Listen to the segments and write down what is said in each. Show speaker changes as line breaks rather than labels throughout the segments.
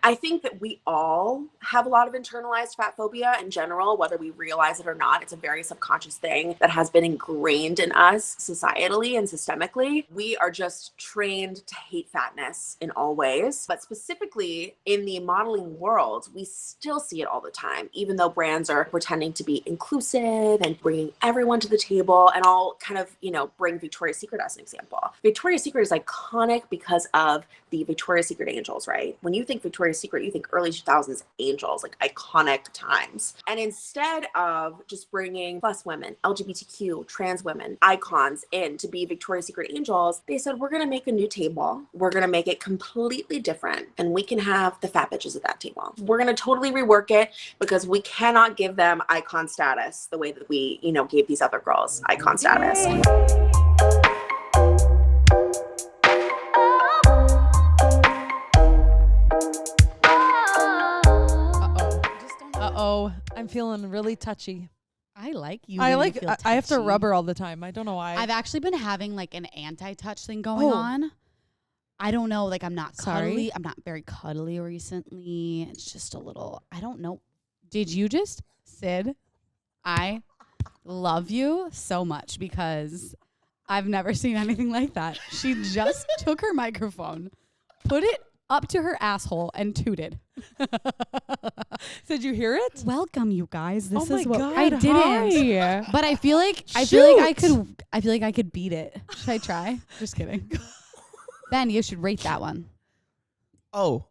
I think that we all have a lot of internalized fat phobia in general, whether we realize it or not. It's a very subconscious thing that has been ingrained in us societally and systemically. We are just trained to hate fatness in all ways. But specifically in the modeling world, we still see it all the time, even though brands are pretending to be inclusive and bringing everyone to the table. And I'll kind of, bring Victoria's Secret as an example. Victoria's Secret is iconic because of the Victoria's Secret angels, right? When you think Victoria's Secret, you think early 2000s angels, like iconic times. And instead of just bringing plus women, LGBTQ, trans women, icons in to be Victoria's Secret angels, they said, we're going to make a new table. We're going to make it completely different. And we can have the fat bitches at that table. We're going to totally rework it because we cannot give them icon status the way that we, gave these other girls icon status.
I'm feeling really touchy.
I like you.
I have to rub her all the time. I don't know why.
I've actually been having an anti-touch thing going on. I don't know. I'm not cuddly. I'm not very cuddly recently. It's just a little, I don't know. Did you just, Syd? I love you so much because I've never seen anything like that. She just took her microphone, put it up to her asshole and tooted.
Did you hear it?
Welcome, you guys. This
is
what
God,
I didn't.
hi.
But I feel like I could beat it. Should I try? Just kidding. Ben, you should rate that one.
Oh,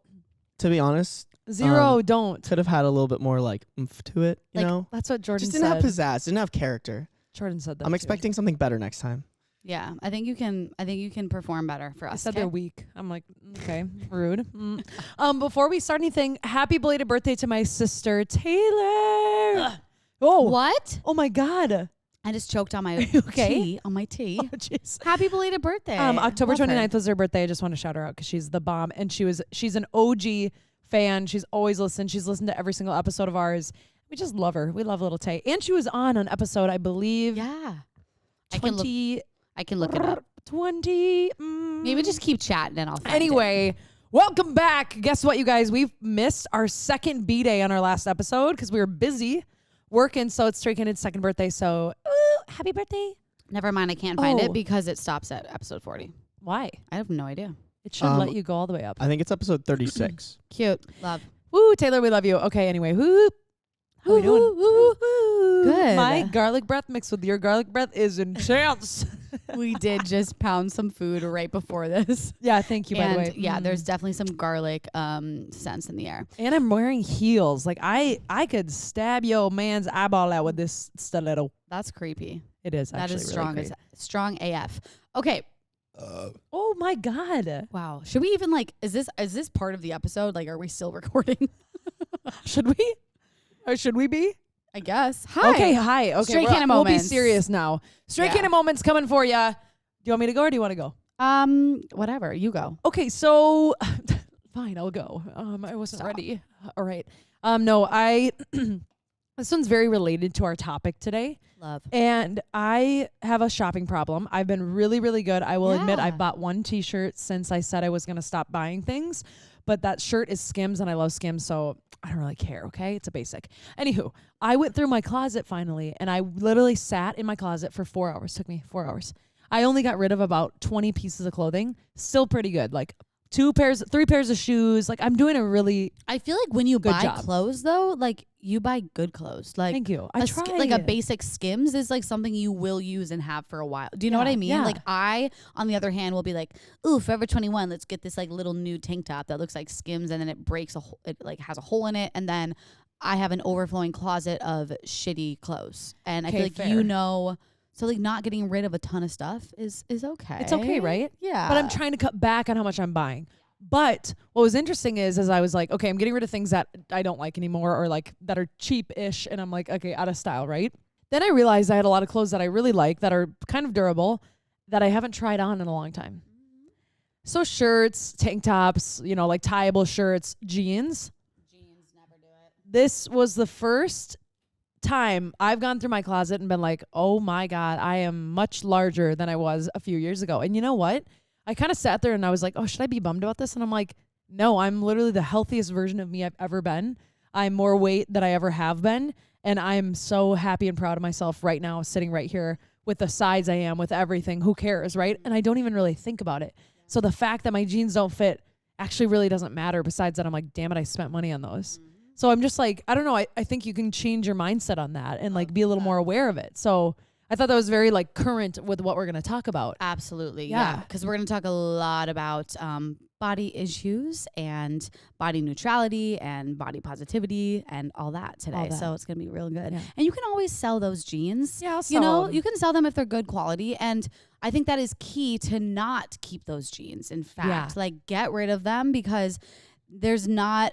to be honest,
0. Don't.
Could have had a little bit more oomph to it. You know,
that's what Jordan
just
said.
didn't have pizzazz. Didn't have character.
Jordan said that.
I'm expecting something better next time.
Yeah, I think you can perform better for us.
I said they're weak. I'm like, okay, rude. Before we start anything, happy belated birthday to my sister Taylor.
What?
Oh my God.
I just choked on my tea. On my tea.
Oh, jeez.
Happy belated birthday.
October 29th was her birthday. I just want to shout her out because she's the bomb, and she's an OG fan. She's always listened. She's listened to every single episode of ours. We just love her. We love little Tay, and she was on an episode, I believe.
Yeah.
I
can look it up.
20.
Maybe just keep chatting and I'll find
Anyway, welcome back. Guess what, you guys? We've missed our second B-Day on our last episode because we were busy working. So it's Straight Candid's second birthday. So happy birthday.
Never mind. I can't find it because it stops at episode 40.
Why?
I have no idea.
It should let you go all the way up.
I think it's episode 36.
Cute. Love.
Woo, Taylor, we love you. Okay, anyway. Woo. How are we doing?
Good.
My garlic breath mixed with your garlic breath is intense.
We did just pound some food right before this.
Yeah, thank you, by the way.
Yeah, there's definitely some garlic scents in the air.
And I'm wearing heels. I could stab your man's eyeball out with this stiletto.
That's creepy.
It is actually
that is strong.
Really
It's strong AF. Okay.
Oh my God.
Wow. Should we even is this part of the episode? Are we still recording?
Should we? Or should we be?
I guess. Hi.
Okay, hi. Okay,
Straight Candid
We'll be
moments.
serious now. Straight Candid moments coming for ya. Do you want me to go or do you want to go?
Whatever. You go.
Okay, so fine, I'll go. I wasn't ready. All right. No, this one's very related to our topic today.
Love.
And I have a shopping problem. I've been really, really good. I will admit I've bought one t-shirt since I said I was going to stop buying things. But that shirt is Skims and I love Skims, so I don't really care, okay? It's a basic. Anywho, I went through my closet finally, and I literally sat in my closet for 4 hours. Took me 4 hours. I only got rid of about 20 pieces of clothing. Still pretty good. 3 pairs of shoes. I'm doing a really
I feel like when you buy
job.
Clothes though, you buy good clothes.
Thank you. I try.
A basic Skims is something you will use and have for a while. Do you know what I mean?
Yeah.
I, on the other hand, will be ooh, Forever 21, let's get this little nude tank top that looks like Skims, and then it breaks it has a hole in it, and then I have an overflowing closet of shitty clothes. And I feel fair. So not getting rid of a ton of stuff is okay.
It's okay, right?
Yeah.
But I'm trying to cut back on how much I'm buying. But what was interesting is I was like, okay, I'm getting rid of things that I don't like anymore or that are cheap-ish. And I'm like, okay, out of style, right? Then I realized I had a lot of clothes that I really like that are kind of durable that I haven't tried on in a long time. So shirts, tank tops, tieable shirts, jeans.
Jeans never do it.
This was the first time I've gone through my closet and been like, oh my God, I am much larger than I was a few years ago. And you know what? I kind of sat there and I was like, oh, should I be bummed about this? And I'm like, no, I'm literally the healthiest version of me I've ever been. I'm more weight than I ever have been. And I'm so happy and proud of myself right now, sitting right here with the size I am, with everything. Who cares, right? And I don't even really think about it. So the fact that my jeans don't fit actually really doesn't matter. Besides that, I'm like, damn it, I spent money on those. So I'm just like, I don't know. I think you can change your mindset on that and like be a little more aware of it. So I thought that was very like current with what we're going to talk about.
Absolutely. Yeah. Because we're going to talk a lot about body issues and body neutrality and body positivity and all that today. So it's going to be real good. Yeah. And you can always sell those jeans. Yeah, you know, you can sell them if they're good quality. And I think that is key to not keep those jeans. In fact, like get rid of them because there's not...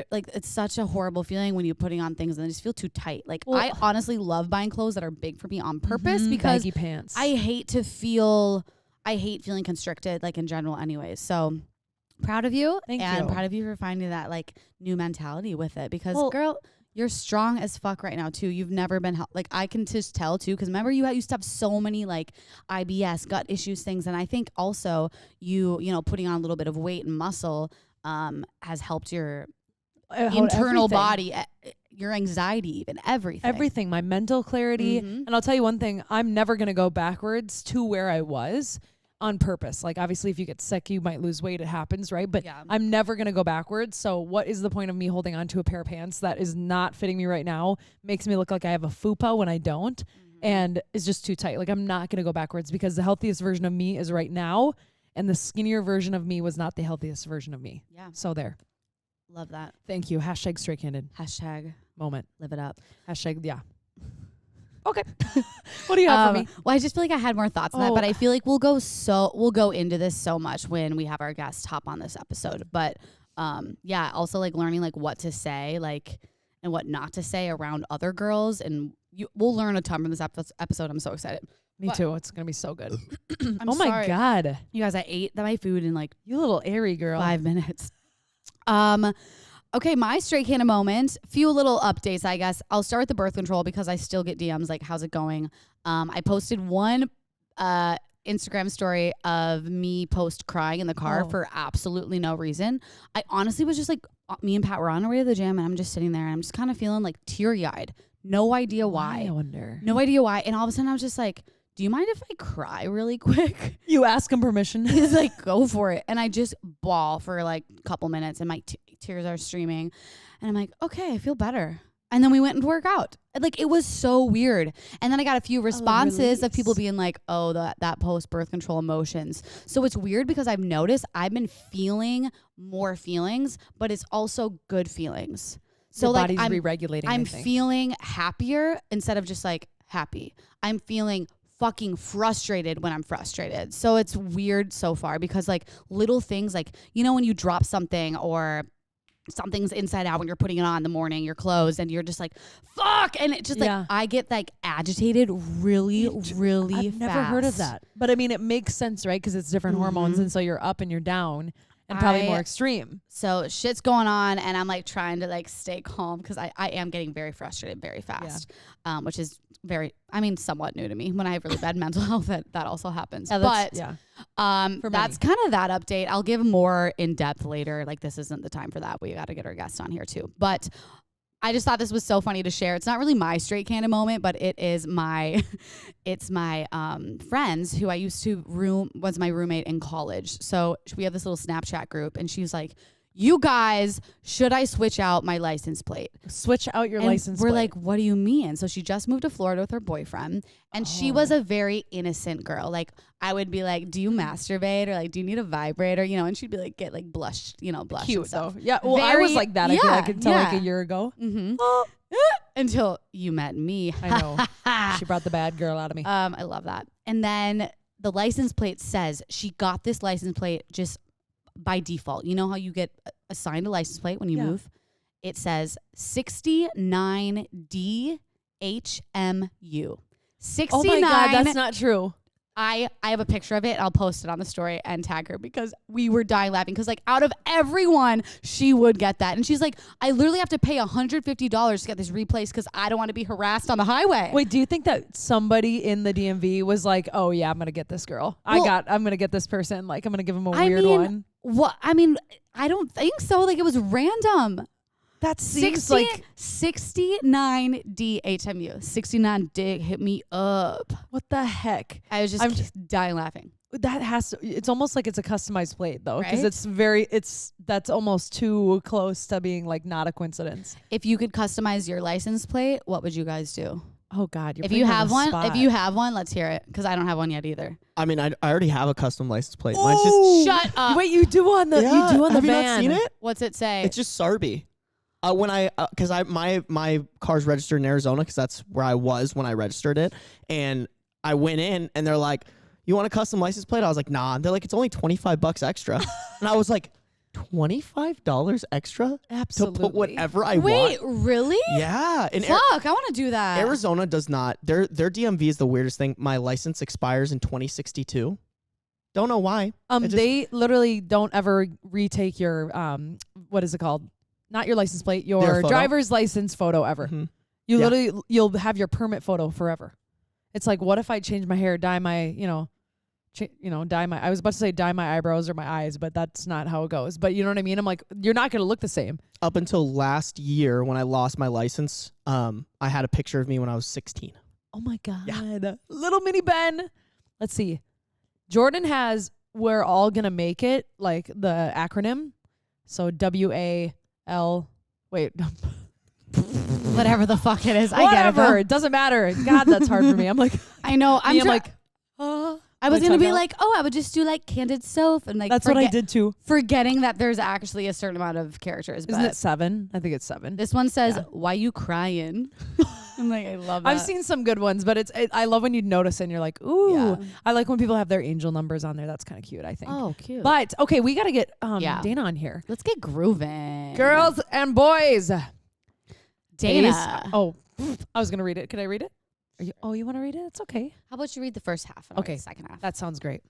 like it's such a horrible feeling when you're putting on things and they just feel too tight. Like I honestly love buying clothes that are big for me on purpose because
baggy pants.
I hate feeling constricted like in general anyways. So proud of you.
Thank
and
you.
Proud of you for finding that like new mentality with it because girl, you're strong as fuck right now too. You've never been like I can just tell too because remember you used to have so many like IBS, gut issues, things, and I think also you know putting on a little bit of weight and muscle has helped your internal body, your anxiety, even everything,
my mental clarity. And I'll tell you one thing, I'm never going to go backwards to where I was on purpose. Like obviously if you get sick, you might lose weight. It happens, right? But I'm never going to go backwards. So what is the point of me holding on to a pair of pants that is not fitting me right now? Makes me look like I have a fupa when I don't. And is just too tight. Like I'm not going to go backwards because the healthiest version of me is right now. And the skinnier version of me was not the healthiest version of me. Yeah. So there.
Love that.
Thank you. Hashtag straight candid.
Hashtag
moment.
Live it up.
Hashtag, yeah. Okay. What do you have for me?
Well, I just feel like I had more thoughts on that, but I feel like we'll go into this so much when we have our guest hop on this episode. But yeah, also like learning like what to say, like and what not to say around other girls, and we'll learn a ton from this episode. I'm so excited.
Me too. It's gonna be so good.
Oh my
God,
you guys! I ate my food in like
you little airy girl.
5 minutes. Okay, my straight candid moment. Few little updates, I guess. I'll start with the birth control because I still get DMs like, "How's it going?" I posted one Instagram story of me post crying in the car for absolutely no reason. I honestly was just like, me and Pat were on our way to the gym, and I'm just sitting there, and I'm just kind of feeling like teary eyed. No idea why.
I wonder.
No idea why. And all of a sudden, I was just like, do you mind if I cry really quick?
You ask him permission.
He's like, go for it. And I just bawl for like a couple minutes and my tears are streaming. And I'm like, okay, I feel better. And then we went and work out. Like it was so weird. And then I got a few responses of people being like, oh, that post-birth control emotions. So it's weird because I've noticed I've been feeling more feelings, but it's also good feelings. So
your
like
body's re-regulating.
I'm feeling happier instead of just like happy. I'm feeling fucking frustrated when I'm frustrated. So it's weird so far because like little things like, you know, when you drop something or something's inside out when you're putting it on in the morning, your clothes, and you're just like, fuck. And it just like, I get like agitated really
I've never heard of that. But I mean, it makes sense, right? Because it's different hormones. And so you're up and you're down and probably more extreme.
So shit's going on. And I'm like trying to like stay calm because I am getting very frustrated very fast, which is somewhat new to me. When I have really bad mental health, that also happens. Yeah, that's kind of that update. I'll give more in depth later. Like this isn't the time for that. We got to get our guest on here too. But I just thought this was so funny to share. It's not really my straight candid moment, but it is my friends who I used to was my roommate in college. So we have this little Snapchat group, and she's like, you guys, should I switch out my license plate?
Switch out your license plate.
We're like, what do you mean? So she just moved to Florida with her boyfriend, and she was a very innocent girl. Like I would be like, do you masturbate, or like, do you need a vibrator? You know, and she'd be like, get like blush.
Cute though. Yeah. Well, I was like that. I feel like until like a year ago.
Until you met me.
I know. She brought the bad girl out of me.
I love that. And then the license plate says she got this license plate just by default. You know how you get assigned a license plate when you move? It says 69D HMU. 69.
Oh my God, that's not true.
I have a picture of it. I'll post it on the story and tag her because we were dying laughing. Because like out of everyone, she would get that. And she's like, I literally have to pay $150 to get this replaced because I don't want to be harassed on the highway.
Wait, do you think that somebody in the DMV was like, oh yeah, I'm going to get this girl. I'm going to get this person. Like I'm going to give him a weird one.
What? I mean, I don't think so. Like, it was random.
That seems like
69 DHMU. 69 dig hit me up.
what the heck?
I was just dying laughing.
That has to. It's almost like it's a customized plate though, because
Right?
that's almost too close to being like not a coincidence.
If you could customize your license plate, what would you guys do?
Oh God,
If you have one, let's hear it, because I don't have one yet either.
I mean, I already have a custom license plate.
Oh,
Mine's just
Shut up.
Wait, you do on the
yeah,
you do on the
have
van?
you not seen it?
What's it say?
It's just Sarby. Because my car's registered in Arizona because that's where I was when I registered it, and I went in and they're like, "You want a custom license plate?" I was like, "Nah." And they're like, "It's only $25 extra," and I was like, $25 extra
Absolutely.
to put whatever I
Wait,
want.
really?
Yeah, and
Fuck, I want to do that.
Arizona does not. Their DMV is the weirdest thing. My license expires in 2062. Don't know why.
They literally don't ever retake your what is it called? Not your license plate,
Their
your
photo?
driver's license photo ever.
Mhm.
You
Yeah.
literally you'll have your permit photo forever. It's like, what if I change my hair, dye my, dye my, I was about to say dye my eyebrows or my eyes, but that's not how it goes. But you know what I mean? I'm like, you're not going to look the same.
Up until last year when I lost my license, I had a picture of me when I was 16.
Oh my God. Little mini Ben. Let's see. Jordan has "We're all gonna make it," like the acronym. So WAL. Wait.
Whatever the fuck it is. I get it.
Whatever.
Though.
It doesn't matter. God, that's hard for me. I'm like,
I know. I'm
like,
I was
Like,
gonna be
time out.
like, oh, I would just do like candid Soph and like
that's what I did too.
forgetting that there's actually a certain amount of characters.
Isn't
but
it 7? I think it's 7.
this one says,
Yeah.
"Why you crying?" I'm like, I love that.
I've seen some good ones, but I love when you notice and you're like, ooh.
Yeah.
I like when people have their angel numbers on there. That's kind of cute, I think.
Oh, cute.
But okay, we got to get
Yeah.
Dana on here.
Let's get grooving,
Girls and boys.
Dana.
Ace- Oh, I was gonna read it. Could I read it? You want to read it? It's okay.
How about you read the first half? And I'll
Okay.
read the second half.
That sounds great.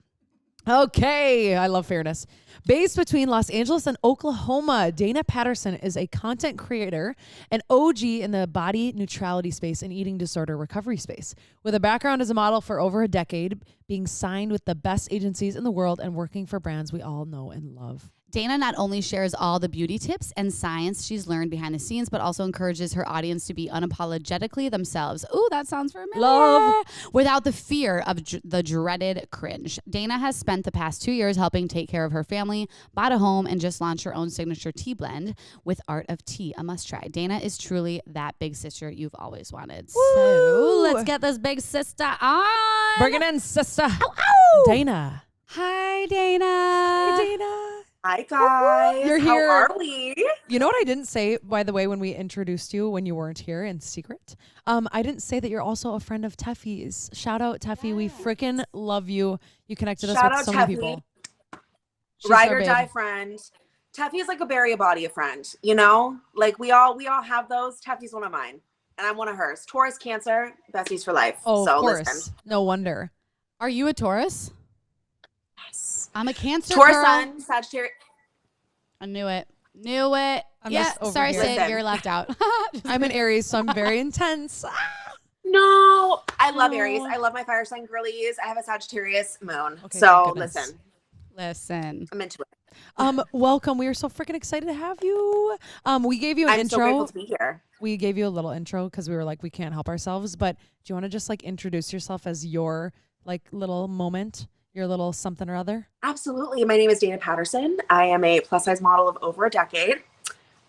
Okay, I love fairness. Based between Los Angeles and Oklahoma, Dana Patterson is a content creator, an OG in the body neutrality space and eating disorder recovery space. With a background as a model for over a decade, being signed with the best agencies in the world and working for brands we all know and love.
Dana not only shares all the beauty tips and science she's learned behind the scenes, but also encourages her audience to be unapologetically themselves. Ooh, that sounds familiar.
Love.
Without the fear of the dreaded cringe. Dana has spent the past 2 years helping take care of her family, bought a home, and just launched her own signature tea blend with Art of Tea, a must try. Dana is truly that big sister you've always wanted.
Woo.
So let's get this big sister on.
Bring it in, sister.
Ow, ow.
Dana.
Hi, Dana.
Hi, Dana.
Hi guys.
You're here.
How are we?
You know what I didn't say, by the way, when we introduced you when you weren't here in secret? I didn't say that you're also a friend of Teffy's. Shout out Teffy.
Yes.
We freaking love you. You connected us
Shout
with
out
so many
Teffy.
people. She's
Ride
our
or
babe.
die friend. Teffy is like a bury a body of friend, you know? Like we all have those. Teffy's one of mine. And I'm one of hers. Taurus, Cancer, besties for life.
Oh,
so
of course.
listen.
No wonder.
Are you a Taurus?
Yes.
I'm a Cancer
Taurus
girl.
sun, Sagittarius.
I knew it. Knew it.
I'm
yeah,
just over
sorry,
here.
Sid,
Listen.
you're left out.
I'm an Aries, so I'm very intense.
No, I love
Oh.
Aries. I love my fire sign girlies. I have a Sagittarius moon.
Okay,
so
thank goodness.
listen, I'm into it.
Welcome. We are so freaking excited to have you. We gave you an
I'm so
intro.
grateful to be here.
We gave you a little intro because we were like, we can't help ourselves. But do you want to just like introduce yourself as your like little moment, your little something or other?
Absolutely. My name is Dana Patterson. I am a plus size model of over a decade.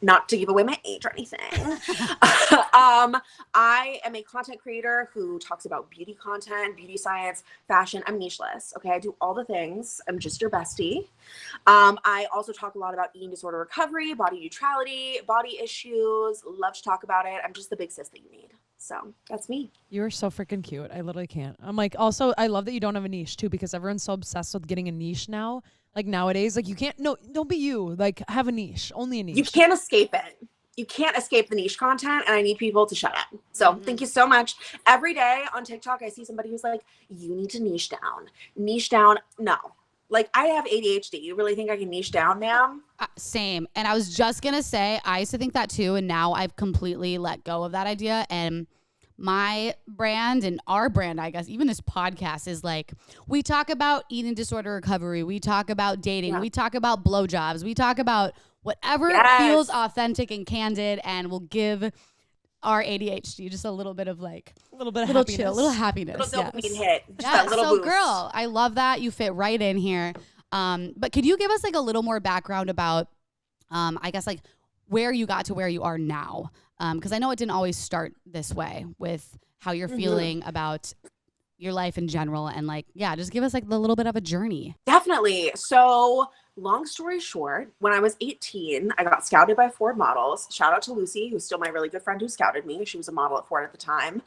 Not to give away my age or anything. I am a content creator who talks about beauty content, beauty science, fashion. I'm nicheless. Okay. I do all the things. I'm just your bestie. I also talk a lot about eating disorder recovery, body neutrality, body issues. Love to talk about it. I'm just the big sis that you need. So that's me.
You're so freaking cute. I literally can't. I'm like, also, I love that you don't have a niche too, because everyone's so obsessed with getting a niche now. Like nowadays, like you can't, no, don't be you. Like have a niche, only a niche.
You can't escape it. You can't escape the niche content, and I need people to shut up. So thank you so much. Every day on TikTok, I see somebody who's like, you need to niche down. Niche down. No. Like I have ADHD. You really think I can niche down, ma'am?
Same. And I was just going to say, I used to think that too. And now I've completely let go of that idea. And my brand and our brand, I guess, even this podcast is like, we talk about eating disorder recovery. We talk about dating. We talk about blowjobs. We talk about whatever feels authentic and candid, and will give our ADHD just a little bit of like,
A little bit of
little
happiness.
chill, little happiness.
Little dopamine hit. Just
Yeah,
that little
so
boost.
girl, I love that. You fit right in here. But could you give us like a little more background about, I guess, like where you got to where you are now? Because I know it didn't always start this way with how you're feeling about your life in general. And like, yeah, just give us like the little bit of a journey.
Definitely. So long story short, when I was 18, I got scouted by Ford models. Shout out to Lucy, who's still my really good friend who scouted me. She was a model at Ford at the time.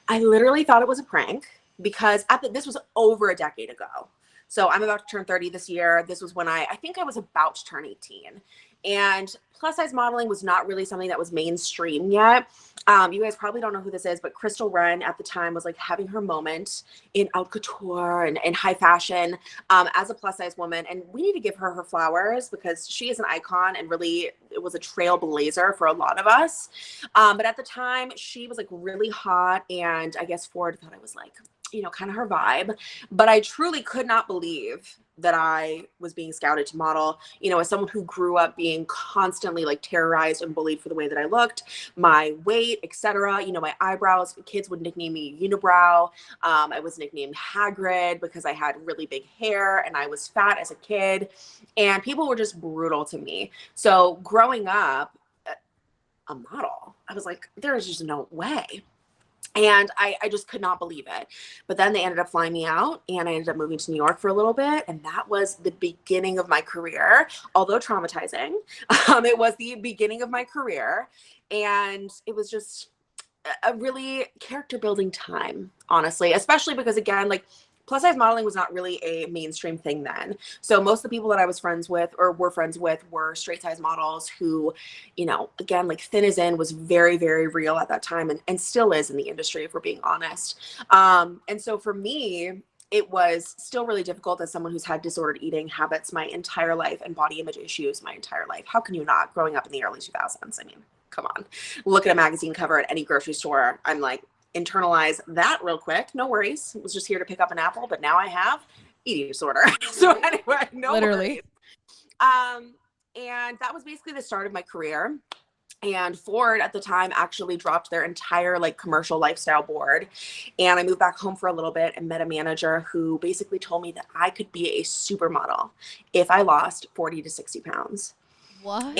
I literally thought it was a prank because this was over a decade ago. So I'm about to turn 30 this year. This was when I think I was about to turn 18. And plus size modeling was not really something that was mainstream yet. You guys probably don't know who this is, but Crystal Wren at the time was like having her moment in haute couture and high fashion as a plus size woman. And we need to give her flowers because she is an icon and really it was a trailblazer for a lot of us. But at the time she was like really hot, and I guess Ford thought I was like, you know, kind of her vibe. But I truly could not believe that I was being scouted to model, you know, as someone who grew up being constantly like terrorized and bullied for the way that I looked, my weight, etc. You know, my eyebrows, kids would nickname me unibrow. I was nicknamed Hagrid because I had really big hair and I was fat as a kid, and people were just brutal to me. So growing up a model, I was like, there is just no way. And I just could not believe it. But then they ended up flying me out, and I ended up moving to New York for a little bit. And that was the beginning of my career, although traumatizing. It was the beginning of my career. And it was just a really character building time, honestly, especially because, again, like, plus size modeling was not really a mainstream thing then. So most of the people that I was friends with or were friends with were straight size models who, you know, again, like thin as in was very, very real at that time, and still is in the industry, if we're being honest. And so for me, it was still really difficult as someone who's had disordered eating habits my entire life and body image issues my entire life. How can you not, growing up in the early 2000s? I mean, come on, look at a magazine cover at any grocery store. I'm like, internalize that real quick. No worries. I was just here to pick up an apple, but now I have eating disorder. So anyway, no
Literally.
worries. And that was basically the start of my career. And Ford at the time actually dropped their entire like commercial lifestyle board. And I moved back home for a little bit and met a manager who basically told me that I could be a supermodel if I lost 40 to 60 pounds.
What?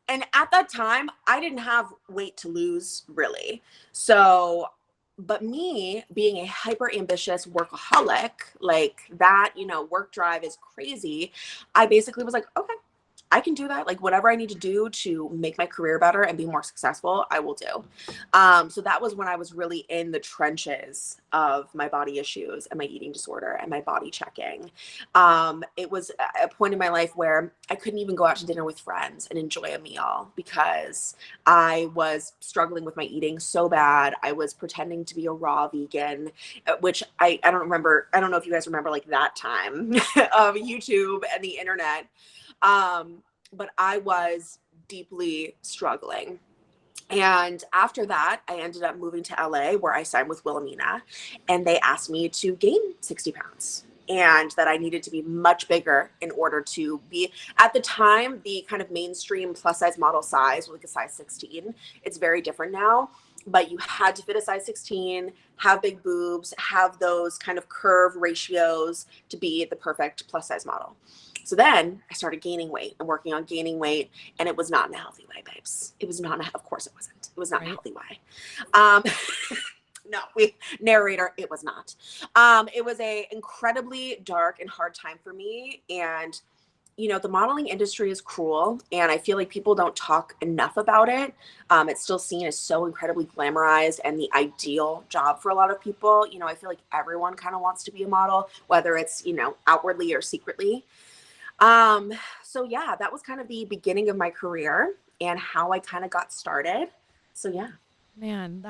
And at that time, I didn't have weight to lose, really. So, but me being a hyper ambitious workaholic, like that, you know, work drive is crazy. I basically was like, okay, I can do that. Like whatever I need to do to make my career better and be more successful, I will do. So that was when I was really in the trenches of my body issues and my eating disorder and my body checking. It was a point in my life where I couldn't even go out to dinner with friends and enjoy a meal because I was struggling with my eating so bad. I was pretending to be a raw vegan, which I don't remember. I don't know if you guys remember like that time of YouTube and the internet. But I was deeply struggling. And after that, I ended up moving to LA where I signed with Wilhelmina, and they asked me to gain 60 pounds and that I needed to be much bigger in order to be, at the time, the kind of mainstream plus size model size, like a size 16. It's very different now, but you had to fit a size 16, have big boobs, have those kind of curve ratios to be the perfect plus size model. So then I started gaining weight and working on gaining weight, and it was not in a healthy way, babes. It was not, of course it wasn't. It was not in a healthy way. No, narrator, it was not. It was a incredibly dark and hard time for me. And, you know, the modeling industry is cruel, and I feel like people don't talk enough about it. It's still seen as so incredibly glamorized and the ideal job for a lot of people. You know, I feel like everyone kind of wants to be a model, whether it's, you know, outwardly or secretly. So yeah, that was kind of the beginning of my career and how I kind of got started. So yeah.
Man,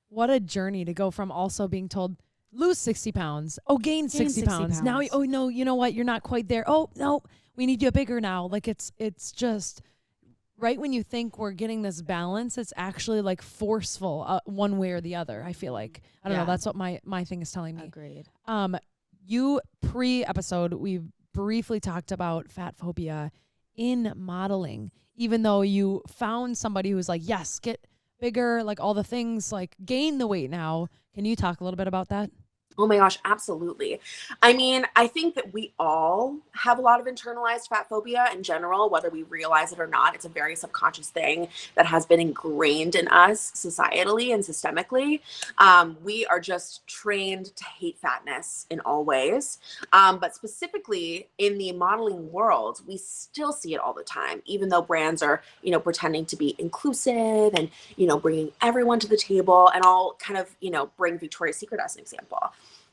what a journey to go from also being told, lose 60 pounds. Oh, gain 60 pounds. Now, oh no, you know what? You're not quite there. Oh no, we need you bigger now. Like it's just right when you think we're getting this balance, it's actually like forceful one way or the other. I feel like, I don't know. That's what my thing is telling me.
Agreed.
You pre-episode, we briefly talked about fat phobia in modeling, even though you found somebody who's like, yes, get bigger, like all the things, like gain the weight now. Can you talk a little bit about that?
Oh my gosh, absolutely. I mean, I think that we all have a lot of internalized fat phobia in general, whether we realize it or not. It's a very subconscious thing that has been ingrained in us societally and systemically. We are just trained to hate fatness in all ways. But specifically in the modeling world, we still see it all the time, even though brands are, pretending to be inclusive and, bringing everyone to the table. And I'll kind of, bring Victoria's Secret as an example.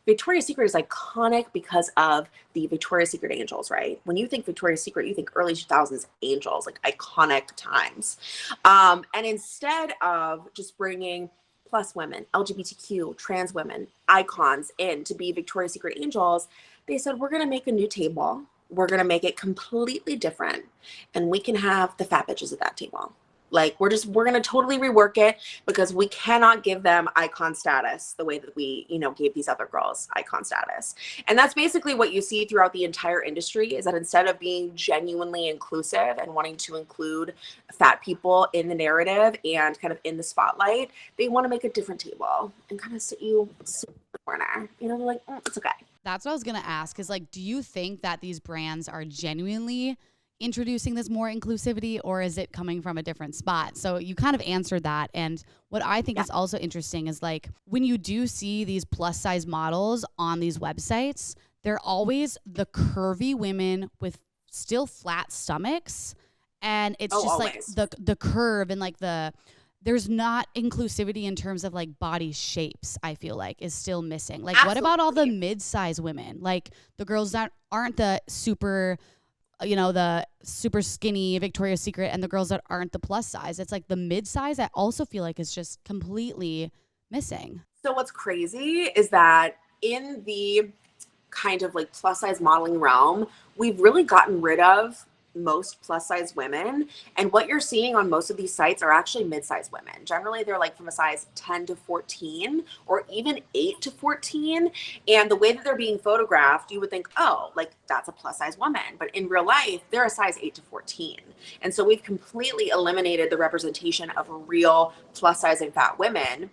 Victoria's Secret is iconic because of the Victoria's Secret angels, right? When you think Victoria's Secret, you think early 2000s angels, like iconic times. And instead of just bringing plus women, LGBTQ, trans women, icons in to be Victoria's Secret angels, they said, we're going to make a new table. We're going to make it completely different. And we can have the fat bitches at that table. Like we're going to totally rework it because we cannot give them icon status the way that we, gave these other girls icon status. And that's basically what you see throughout the entire industry is that instead of being genuinely inclusive and wanting to include fat people in the narrative and kind of in the spotlight, they want to make a different table and kind of sit you in the corner. They're like, it's okay.
That's what I was going to ask is like, do you think that these brands are genuinely introducing this more inclusivity, or is it coming from a different spot? So you kind of answered that. And what I think is also interesting is like when you do see these plus size models on these websites, they're always the curvy women with still flat stomachs. And it's just
always.
like the curve and like there's not inclusivity in terms of like body shapes, I feel like is still missing. Like
Absolutely.
What about all the mid-size women? Like the girls that aren't the super the super skinny Victoria's Secret and the girls that aren't the plus size. It's like the mid size I also feel like is just completely missing.
So what's crazy is that in the kind of like plus size modeling realm, we've really gotten rid of most plus size women. And what you're seeing on most of these sites are actually mid-sized women. Generally, they're like from a size 10 to 14 or even 8 to 14. And the way that they're being photographed, you would think, oh, like that's a plus size woman. But in real life, they're a size 8 to 14. And so we've completely eliminated the representation of real plus size and fat women.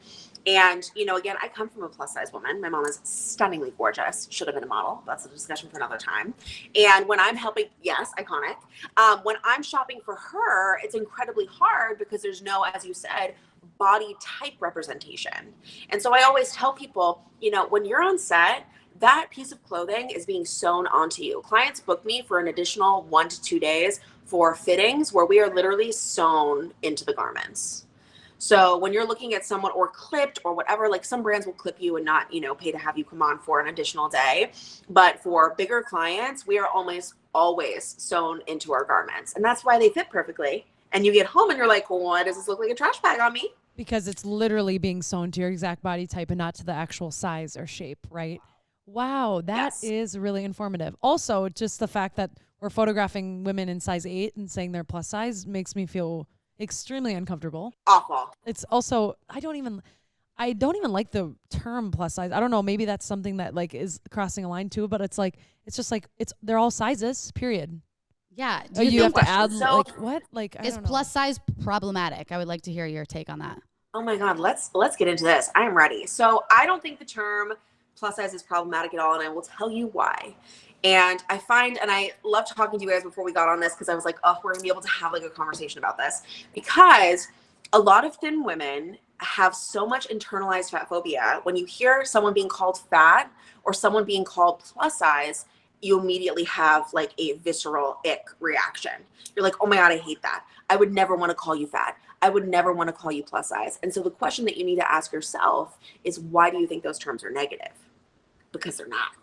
And, again, I come from a plus size woman. My mom is stunningly gorgeous. Should have been a model. That's a discussion for another time. And when I'm helping, yes, iconic. When I'm shopping for her, it's incredibly hard because there's no, as you said, body type representation. And so I always tell people, when you're on set, that piece of clothing is being sewn onto you. Clients book me for an additional 1 to 2 days for fittings where we are literally sewn into the garments. So when you're looking at someone or clipped or whatever, like some brands will clip you and not, pay to have you come on for an additional day. But for bigger clients, we are almost always sewn into our garments. And that's why they fit perfectly. And you get home and you're like, well, why does this look like a trash bag on me?
Because it's literally being sewn to your exact body type and not to the actual size or shape, right? Wow, that is really informative. Also, just the fact that we're photographing women in size 8 and saying they're plus size makes me feel extremely uncomfortable.
Awful.
It's also I don't even like the term plus size. I don't know, maybe that's something that like is crossing a line too, but it's just like they're all sizes, period.
Yeah.
Do you have to add like what? Like
is plus size problematic? I would like to hear your take on that.
Oh my God, let's get into this. I am ready. So I don't think the term plus size is problematic at all, and I will tell you why. And I find, and I love talking to you guys before we got on this because I was like, oh, we're gonna be able to have like a conversation about this because a lot of thin women have so much internalized fat phobia. When you hear someone being called fat or someone being called plus size, you immediately have like a visceral ick reaction. You're like, oh my God, I hate that. I would never want to call you fat. I would never want to call you plus size. And so the question that you need to ask yourself is, why do you think those terms are negative? Because they're not.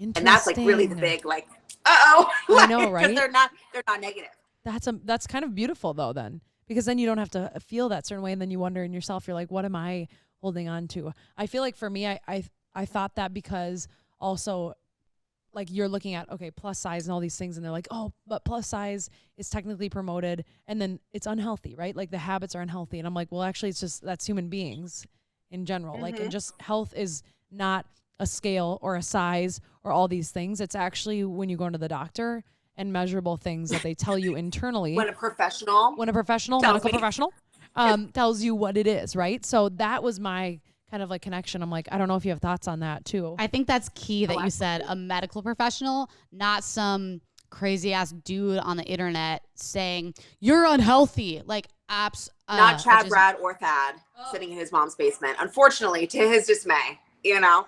And that's like really the big like, uh-oh.
I know, right?
They're not negative.
That's kind of beautiful though then, because then you don't have to feel that certain way, and then you wonder in yourself, you're like, what am I holding on to? I feel like for me, I thought that because also like you're looking at, okay, plus size and all these things. And they're like, oh, but plus size is technically promoted. And then it's unhealthy, right? Like the habits are unhealthy. And I'm like, well, actually it's just, that's human beings in general. Like, and just health is not a scale or a size or all these things. It's actually when you go into the doctor and measurable things that they tell you internally.
When a professional
medical professional tells you what it is, right? So that was my kind of like connection. I'm like, I don't know if you have thoughts on that too.
I think that's key that you said a medical professional, not some crazy ass dude on the internet saying you're unhealthy. Like
not Chad, Brad, or Thad sitting in his mom's basement, unfortunately, to his dismay, you know.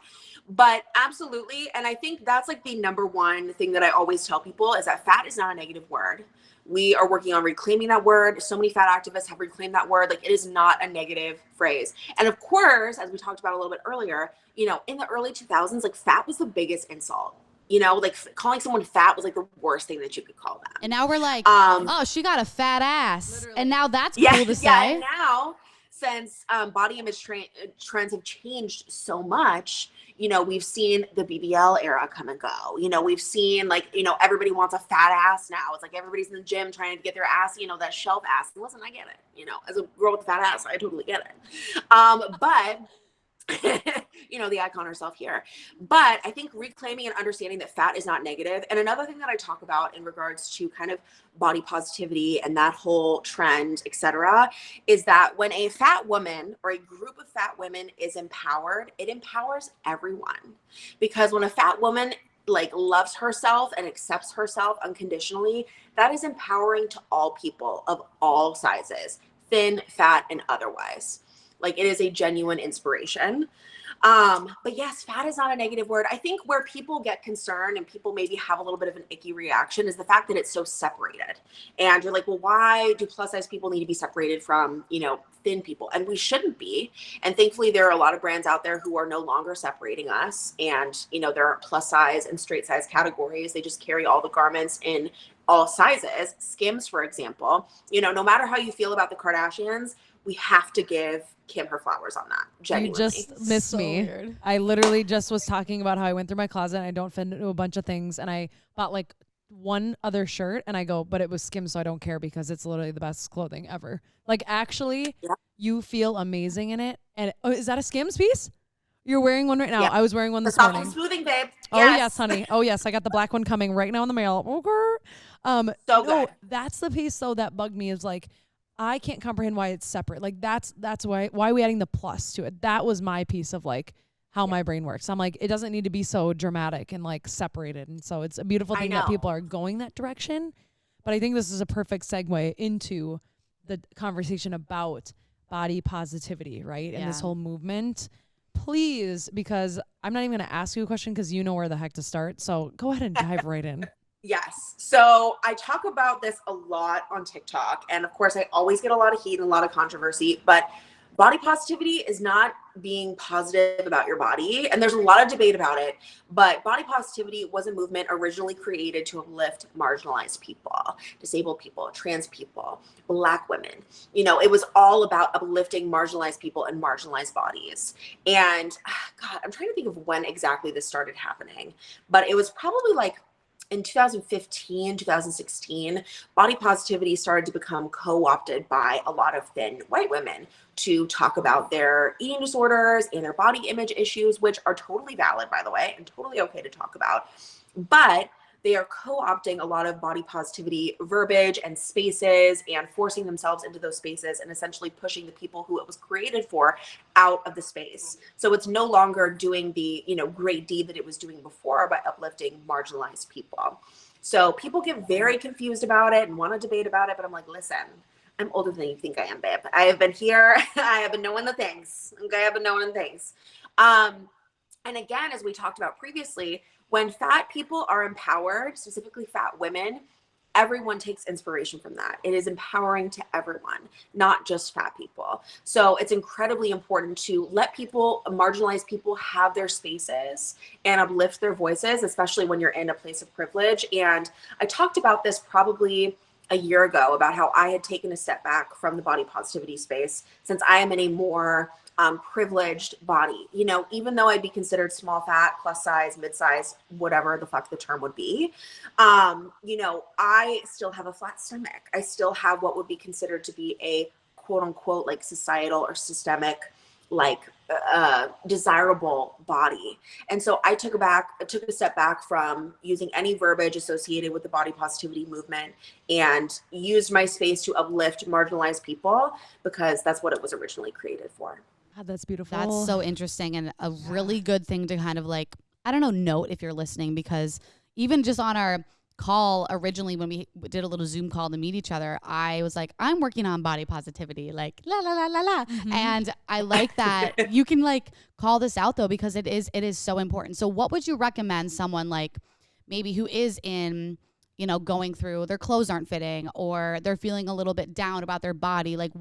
But absolutely. And I think that's like the number one thing that I always tell people is that fat is not a negative word. We are working on reclaiming that word. So many fat activists have reclaimed that word. Like, it is not a negative phrase. And of course, as we talked about a little bit earlier, you know, in the early 2000s, like fat was the biggest insult. You know, like calling someone fat was like the worst thing that you could call them.
And now we're like, oh, she got a fat ass. Literally. And now that's cool to say.
Yeah, and now since body image trends have changed so much, you know, we've seen the BBL era come and go. You know, we've seen like, you know, everybody wants a fat ass now. It's like everybody's in the gym trying to get their ass, you know, that shelf ass. And listen, I get it. You know, as a girl with a fat ass, I totally get it. But you know, the icon herself here. But I think reclaiming and understanding that fat is not negative. And another thing that I talk about in regards to kind of body positivity and that whole trend, etc., is that when a fat woman or a group of fat women is empowered, it empowers everyone. Because when a fat woman like loves herself and accepts herself unconditionally, that is empowering to all people of all sizes, thin, fat, and otherwise. Like, it is a genuine inspiration. But yes, fat is not a negative word. I think where people get concerned and people maybe have a little bit of an icky reaction is the fact that it's so separated. And you're like, well, why do plus size people need to be separated from, you know, thin people? And we shouldn't be. And thankfully, there are a lot of brands out there who are no longer separating us. And, you know, there aren't plus size and straight size categories. They just carry all the garments in all sizes. Skims, for example, you know, no matter how you feel about the Kardashians, we have to give Kim her flowers on that. Genuinely.
You just missed me. Weird. I literally just was talking about how I went through my closet and I don't fit into a bunch of things. And I bought like one other shirt and I go, but it was Skims, so I don't care because it's literally the best clothing ever. Like, actually, you feel amazing in it. And is that a Skims piece? You're wearing one right now. I was wearing one this morning.
Smoothing, babe.
Oh, yes, honey. Oh, yes. I got the black one coming right now in the mail.
So good.
That's the piece, though, that bugged me is like, I can't comprehend why it's separate. Like, that's why are we adding the plus to it? That was my piece of like how my brain works. I'm like, it doesn't need to be so dramatic and like separated. And so it's a beautiful thing that people are going that direction. But I think this is a perfect segue into the conversation about body positivity, right? And this whole movement. Please, because I'm not even going to ask you a question because you know where the heck to start. So go ahead and dive right in.
Yes. So I talk about this a lot on TikTok. And of course, I always get a lot of heat and a lot of controversy. But body positivity is not being positive about your body. And there's a lot of debate about it. But body positivity was a movement originally created to uplift marginalized people, disabled people, trans people, Black women. You know, it was all about uplifting marginalized people and marginalized bodies. And God, I'm trying to think of when exactly this started happening. But it was probably like in 2015, 2016, body positivity started to become co-opted by a lot of thin white women to talk about their eating disorders and their body image issues, which are totally valid, by the way, and totally okay to talk about. But they are co-opting a lot of body positivity verbiage and spaces and forcing themselves into those spaces and essentially pushing the people who it was created for out of the space. So it's no longer doing the, you know, great deed that it was doing before by uplifting marginalized people. So people get very confused about it and want to debate about it, but I'm like, listen, I'm older than you think I am, babe. I have been here. I have been knowing the things. Okay, I've been knowing the things. And again, as we talked about previously, when fat people are empowered, specifically fat women, everyone takes inspiration from that. It is empowering to everyone, not just fat people. So it's incredibly important to let people, marginalized people, have their spaces and uplift their voices, especially when you're in a place of privilege. And I talked about this probably a year ago about how I had taken a step back from the body positivity space since I am in a more privileged body. You know, even though I'd be considered small fat, plus size, mid size, whatever the fuck the term would be, you know, I still have a flat stomach. I still have what would be considered to be a quote unquote like societal or systemic like desirable body. And so I took a step back from using any verbiage associated with the body positivity movement and used my space to uplift marginalized people because that's what it was originally created for.
God, that's beautiful.
That's so interesting and a really good thing to kind of like, I don't know, note if you're listening, because even just on our call originally when we did a little Zoom call to meet each other, I was like, I'm working on body positivity, like la la la la la. And I like that you can like call this out though, because it is so important. So what would you recommend someone like maybe who is in, you know, going through their clothes aren't fitting or they're feeling a little bit down about their body? Like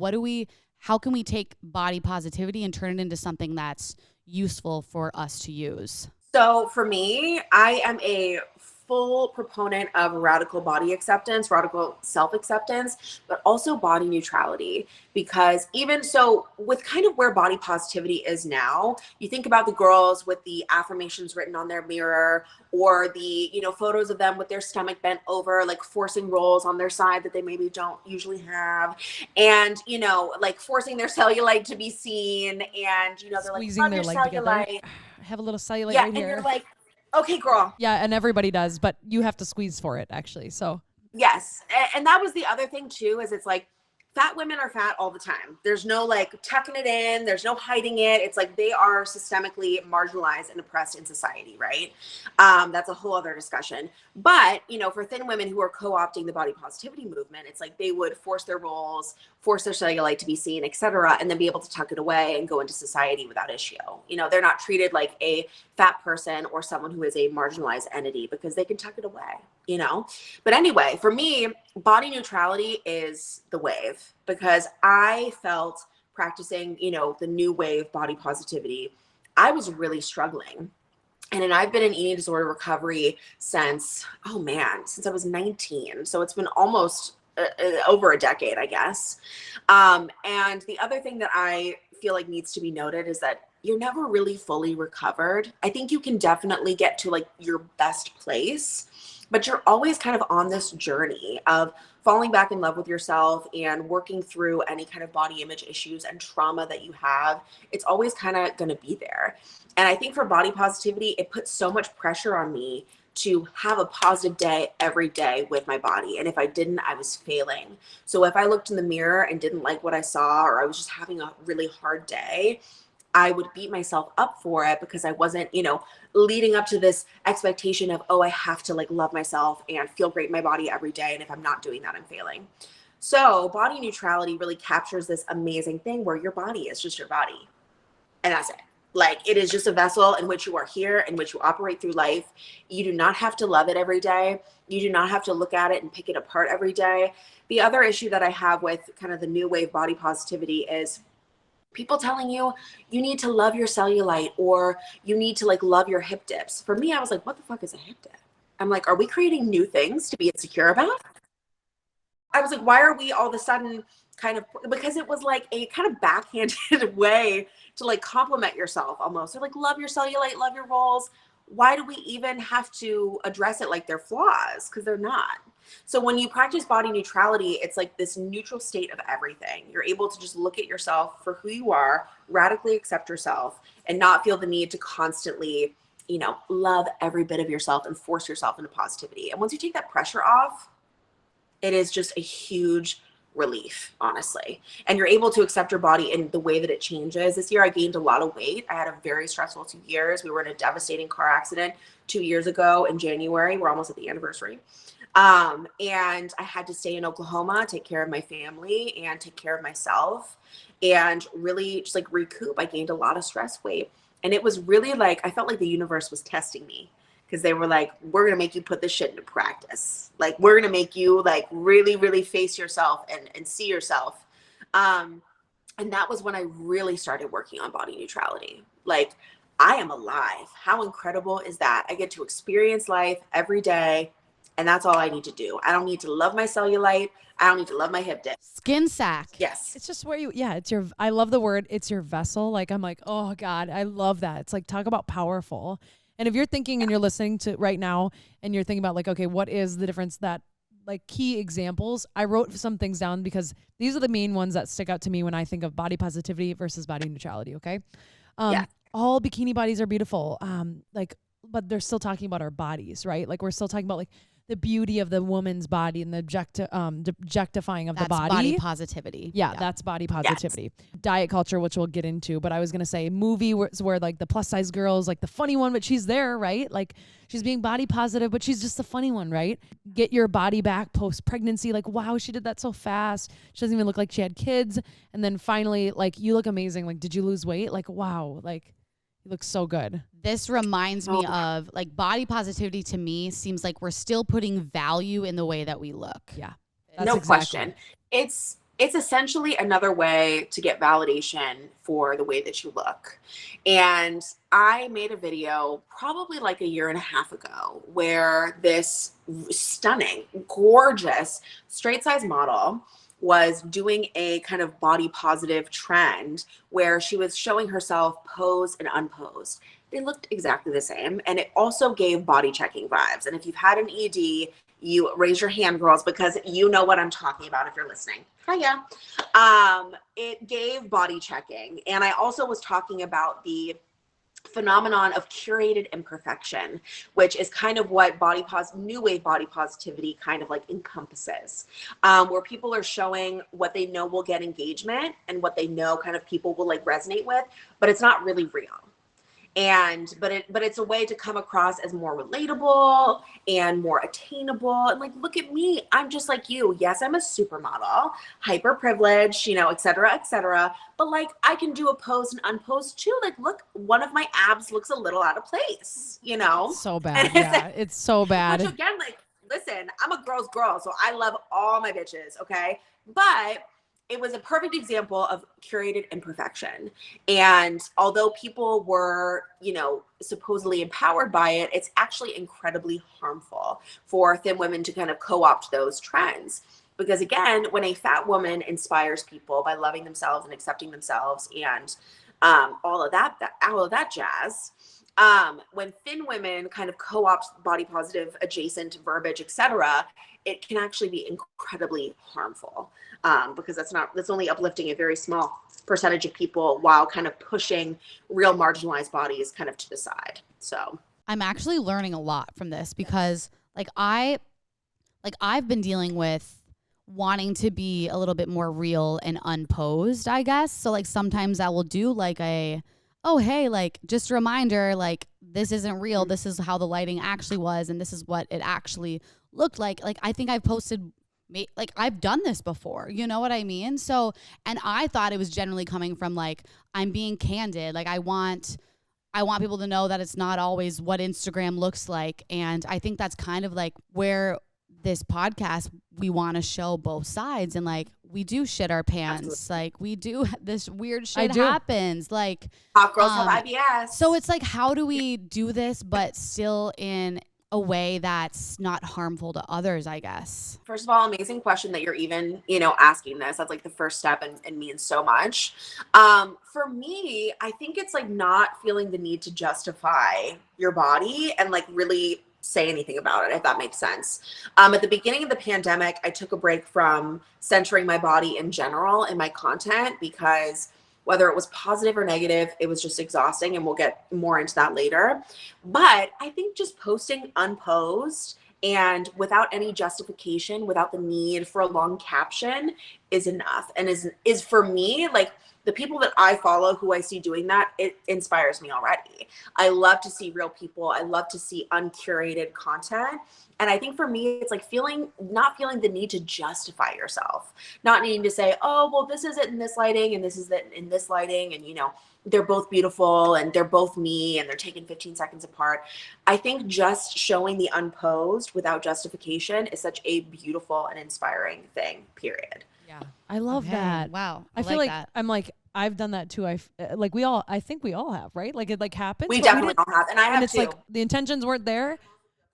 how can we take body positivity and turn it into something that's useful for us to use?
So for me, I am a full proponent of radical body acceptance, radical self-acceptance, but also body neutrality. Because even so, with kind of where body positivity is now, you think about the girls with the affirmations written on their mirror, or the, you know, photos of them with their stomach bent over, like forcing rolls on their side that they maybe don't usually have, and, you know, like forcing their cellulite to be seen, and, you know, they're
squeezing
like,
their
love
leg
your
together.
cellulite.
I have a little cellulite
Yeah,
right
and
here.
you're like, okay, girl.
Yeah, and everybody does, but you have to squeeze for it actually. So
Yes. And that was the other thing too, is it's like fat women are fat all the time. There's no like tucking it in. There's no hiding it. It's like they are systemically marginalized and oppressed in society, right? That's a whole other discussion. But, you know, for thin women who are co-opting the body positivity movement, it's like they would force their rolls, force their cellulite to be seen, et cetera, and then be able to tuck it away and go into society without issue. You know, they're not treated like a fat person or someone who is a marginalized entity because they can tuck it away, you know? But anyway, for me, body neutrality is the wave, because I felt practicing, you know, the new wave body positivity, I was really struggling. And then I've been in eating disorder recovery since I was 19. So it's been almost over a decade, I guess. And the other thing that I feel like needs to be noted is that you're never really fully recovered. I think you can definitely get to like your best place, but you're always kind of on this journey of falling back in love with yourself and working through any kind of body image issues and trauma that you have. It's always kind of going to be there. And I think for body positivity, it puts so much pressure on me to have a positive day every day with my body. And if I didn't, I was failing. So if I looked in the mirror and didn't like what I saw, or I was just having a really hard day, I would beat myself up for it because I wasn't, you know, leading up to this expectation of, oh, I have to like love myself and feel great in my body every day. And if I'm not doing that, I'm failing. So body neutrality really captures this amazing thing where your body is just your body. And that's it. Like, it is just a vessel in which you are here, in which you operate through life. You do not have to love it every day. You do not have to look at it and pick it apart every day. The other issue that I have with kind of the new wave body positivity is people telling you you need to love your cellulite, or you need to like love your hip dips. For me, I was like, what the fuck is a hip dip? I'm like, are we creating new things to be insecure about? I was like, why are we all of a sudden kind of, because it was like a kind of backhanded way to like compliment yourself almost. They're like, love your cellulite, love your rolls. Why do we even have to address it like they're flaws? Because they're not. So when you practice body neutrality, it's like this neutral state of everything. You're able to just look at yourself for who you are, radically accept yourself, and not feel the need to constantly, you know, love every bit of yourself and force yourself into positivity. And once you take that pressure off, it is just a huge relief, honestly. And you're able to accept your body in the way that it changes. This year, I gained a lot of weight. I had a very stressful 2 years. We were in a devastating car accident 2 years ago in January. We're almost at the anniversary. And I had to stay in Oklahoma, take care of my family and take care of myself and really just like recoup. I gained a lot of stress weight. And it was really like, I felt like the universe was testing me, because they were like, we're going to make you put this shit into practice. Like, we're going to make you like really, really face yourself and see yourself. And that was when I really started working on body neutrality. Like, I am alive. How incredible is that? I get to experience life every day And that's all I need to do. I don't need to love my cellulite. I don't need to love my hip dip.
Skin sack.
Yes.
It's just where it's your, I love the word, it's your vessel. Like, I'm like, oh God, I love that. It's like, talk about powerful. And if you're thinking and you're listening to right now and you're thinking about like, okay, what is the difference, that like key examples, I wrote some things down because these are the main ones that stick out to me when I think of body positivity versus body neutrality. Okay. All bikini bodies are beautiful. But they're still talking about our bodies, right? Like, we're still talking about like the beauty of the woman's body and the objectifying of the body.
That's body positivity.
Yeah, that's body positivity. Yes. Diet culture, which we'll get into, but I was going to say movie where like the plus size girl's like the funny one, but she's there, right? Like, she's being body positive, but she's just the funny one, right? Get your body back post pregnancy. Like, wow, she did that so fast. She doesn't even look like she had kids. And then finally, like, you look amazing. Like, did you lose weight? Like, wow, like, you look so good.
This reminds me of like body positivity. To me, seems like we're still putting value in the way that we look.
Yeah.
No question. It's essentially another way to get validation for the way that you look. And I made a video probably like a year and a half ago where this stunning, gorgeous, straight size model was doing a kind of body positive trend where she was showing herself posed and unposed. They looked exactly the same. And it also gave body checking vibes. And if you've had an ED, you raise your hand, girls, because you know what I'm talking about if you're listening. Hiya. It gave body checking. And I also was talking about the phenomenon of curated imperfection, which is kind of what new wave body positivity kind of like encompasses, where people are showing what they know will get engagement and what they know kind of people will like resonate with, but it's not really real. But it's a way to come across as more relatable and more attainable. And like, look at me, I'm just like you. Yes, I'm a supermodel, hyper privileged, et cetera, but like, I can do a pose and unpose too. Like, look, one of my abs looks a little out of place,
It's so bad. Yeah, it's so bad.
Which again, like, listen, I'm a girl's girl, so I love all my bitches, okay? But it was a perfect example of curated imperfection. And although people were, supposedly empowered by it, it's actually incredibly harmful for thin women to kind of co-opt those trends. Because again, when a fat woman inspires people by loving themselves and accepting themselves and all of that jazz, when thin women kind of co-opt body positive adjacent verbiage, etc., it can actually be incredibly harmful, because that's only uplifting a very small percentage of people while kind of pushing real marginalized bodies kind of to the side. So
I'm actually learning a lot from this because I've been dealing with wanting to be a little bit more real and unposed, I guess. So like sometimes I will do like oh, hey, like just a reminder, like this isn't real. This is how the lighting actually was. And this is what it actually looked like. Like, I think I've posted, like I've done this before, you know what I mean? So, and I thought it was generally coming from like, I'm being candid. Like I want people to know that it's not always what Instagram looks like. And I think that's kind of like where this podcast, we want to show both sides, and like we do shit our pants. Absolutely. Like we do, this weird shit happens. Like
hot girls have IBS.
So it's like, how do we do this but still in a way that's not harmful to others, I guess?
First of all, amazing question that you're even, asking this. That's like the first step and means so much. For me, I think it's like not feeling the need to justify your body and like really say anything about it, if that makes sense. At the beginning of the pandemic, I took a break from centering my body in general in my content because whether it was positive or negative, it was just exhausting, and we'll get more into that later. But I think just posting unposed and without any justification, without the need for a long caption is enough, and is for me, like, the people that I follow who I see doing that, it inspires me already. I love to see real people. I love to see uncurated content. And I think for me, it's like not feeling the need to justify yourself, not needing to say, oh, well, this is it in this lighting and this is it in this lighting. And, they're both beautiful and they're both me and they're taken 15 seconds apart. I think just showing the unposed without justification is such a beautiful and inspiring thing, period.
Yeah. I love that.
Wow.
I feel like that. I'm like, I've done that too. I think we all have, right? Like it like happens.
We definitely all have. And I have
it's
too.
like the intentions weren't there,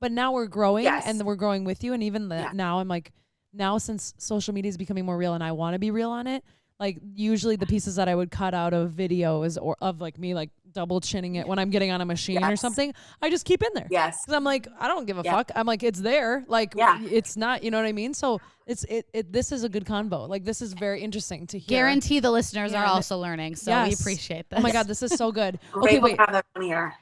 But now we're growing
Yes.
and we're growing with you. And even
Yeah.
now I'm like, now since social media is becoming more real and I want to be real on it, like usually the pieces that I would cut out of videos or of like me like double chinning it when I'm getting on a machine or
Yes.
something, I just keep in there.
Yes.
Cause I'm like, I don't give a
Yeah.
fuck. I'm like, it's there. Like
Yeah.
it's not, you know what I mean? So this is a good convo. Like this is very interesting to hear.
Guarantee the listeners
Yeah,
are
and-
also learning. So we
Yes.
appreciate this.
Oh my God, this is so good. Okay,
Grateful
wait.
to have that on here.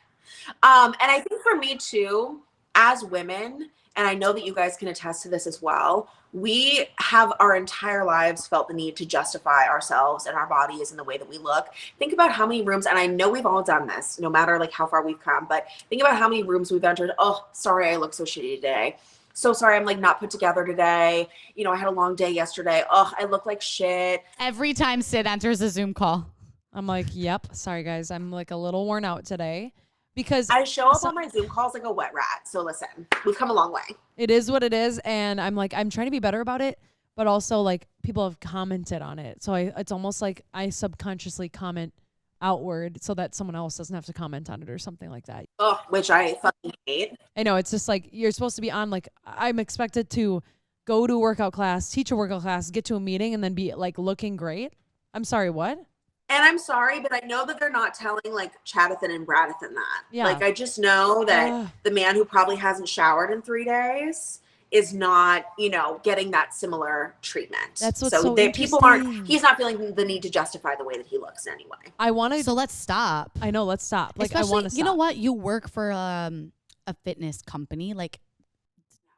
And I think for me too, as women, and I know that you guys can attest to this as well, we have our entire lives felt the need to justify ourselves and our bodies and the way that we look. Think about how many rooms, and I know we've all done this, no matter like how far we've come, but think about how many rooms we've entered. Oh, sorry, I look so shitty today. So sorry, I'm like not put together today. You know, I had a long day yesterday. Oh, I look like shit.
Every time Syd enters a Zoom call.
I'm like, yep. Sorry guys. I'm like a little worn out today because
I show up on my Zoom calls like a wet rat. So listen, we've come a long way.
it is what it is. And I'm like, I'm trying to be better about it, but also like people have commented on it. So it's almost like I subconsciously comment outward so that someone else doesn't have to comment on it or something like that.
Oh, which I fucking hate.
I know it's just like, you're supposed to be on, like I'm expected to go to a workout class, teach a workout class, get to a meeting and then be like looking great. I'm sorry, what?
And I'm sorry, but I know that they're not telling like Chadathan and Bradathan that.
Yeah.
Like I just know that the man who probably hasn't showered in 3 days is not, you know, getting that similar treatment.
That's what's so
people aren't,
interesting.
he's not feeling the need to justify the way that he looks anyway.
I want to,
So let's stop.
I know, let's stop. Like
Especially,
I want to stop.
you know what? You work for a fitness company. Like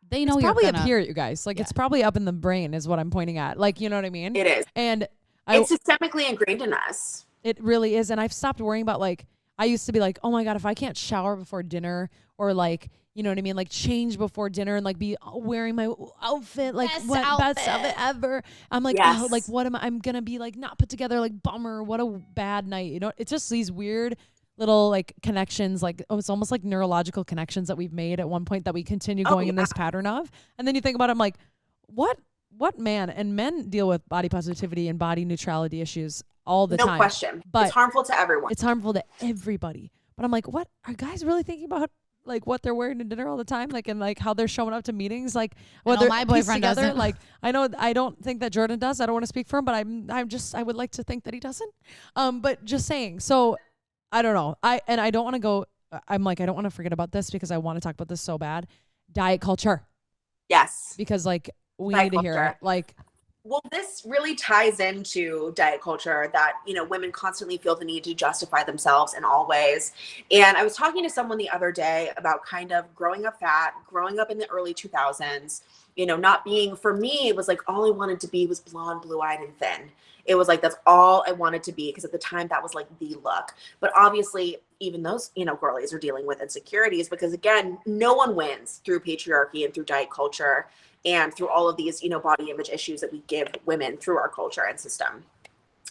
they know
It's
you're
probably
gonna,
up here, you guys. Like it's probably up in the brain is what I'm pointing at. Like, you know what I mean?
It is.
And
It's systemically ingrained in us.
it really is. And I've stopped worrying about like, I used to be like, oh my God, if I can't shower before dinner or like, you know what I mean? Like change before dinner and like be wearing my outfit, like
Best
best outfit
outfit.
ever. I'm like,
Yes.
oh, like what am I'm going to be like not put together, like bummer. What a bad night. You know, it's just these weird little like connections, like it's almost like neurological connections that we've made at one point that we continue going in this pattern of. And then you think about it, I'm like, what man? And men deal with body positivity and body neutrality issues all the time.
No question.
But
it's harmful to everyone.
it's harmful to everybody. But I'm like, what are guys really thinking about? Like what they're wearing to dinner all the time, like and like how they're showing up to meetings, like what they're
my
pieced
boyfriend
together.
doesn't.
Like I know I don't think that Jordan does. I don't want to speak for him, but I would like to think that he doesn't. But just saying. So I don't know. I don't want to go. I'm like I don't want to forget about this because I want to talk about this so bad. Diet culture,
Yes.
because like we
Diet
need to hear
culture.
it. Like
Well, this really ties into diet culture that, you know, women constantly feel the need to justify themselves in all ways. And I was talking to someone the other day about kind of growing up fat, growing up in the early 2000s, you know, not being, for me, it was like all I wanted to be was blonde, blue-eyed, and thin. It was like, that's all I wanted to be because at the time that was like the look. But obviously, even those, you know, girlies are dealing with insecurities because again, no one wins through patriarchy and through diet culture and through all of these, you know, body image issues that we give women through our culture and system.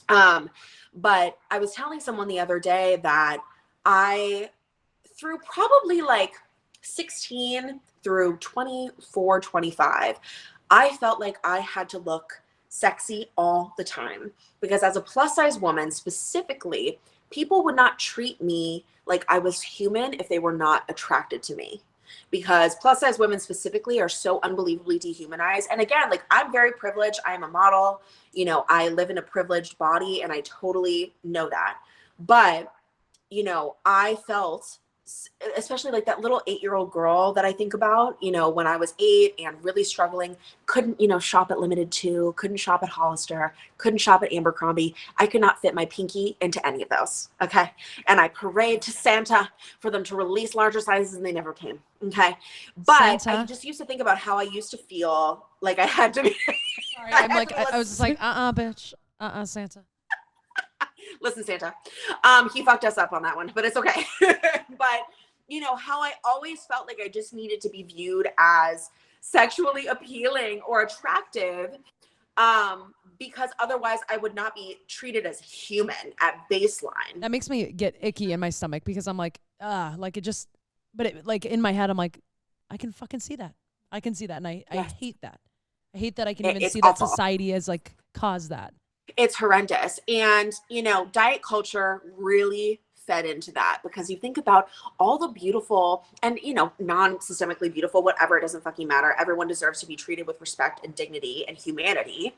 But I was telling someone the other day that through probably like 16 through 24, 25, I felt like I had to look sexy all the time because as a plus size woman specifically, people would not treat me like I was human if they were not attracted to me. Because plus size women specifically are so unbelievably dehumanized. And again, like I'm very privileged. I am a model, you know, I live in a privileged body and I totally know that. But, you know, I felt, especially like that little 8-year-old girl that I think about, you know, when I was 8 and really struggling, couldn't, you know, shop at Limited 2, couldn't shop at Hollister, couldn't shop at Abercrombie. I could not fit my pinky into any of those. Okay. And I parade to Santa for them to release larger sizes and they never came. Okay. But
Santa.
I just used to think about how I used to feel like I had to be.
sorry, I'm like I was just like bitch, Santa.
Listen, Santa, he fucked us up on that one, but it's okay. But you know how I always felt like I just needed to be viewed as sexually appealing or attractive, because otherwise I would not be treated as human at baseline.
That makes me get icky in my stomach because I'm like, like it just, but it, like in my head, I'm like, I can fucking see that. I can see that. And I hate that. I hate that I can even
It's
see
awful.
that society has like caused that.
It's horrendous. And, you know, diet culture really fed into that, because you think about all the beautiful and, you know, non-systemically beautiful, whatever, it doesn't fucking matter. Everyone deserves to be treated with respect and dignity and humanity.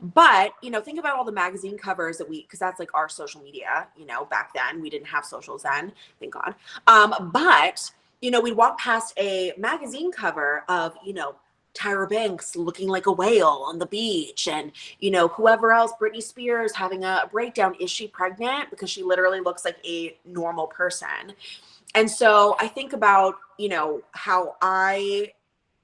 But, you know, think about all the magazine covers that because that's like our social media, you know, back then we didn't have socials then, thank God. But, you know, we'd walk past a magazine cover of, you know, Tyra Banks looking like a whale on the beach, and, you know, whoever else, Britney Spears having a breakdown. Is she pregnant? Because she literally looks like a normal person. And so I think about, you know, how I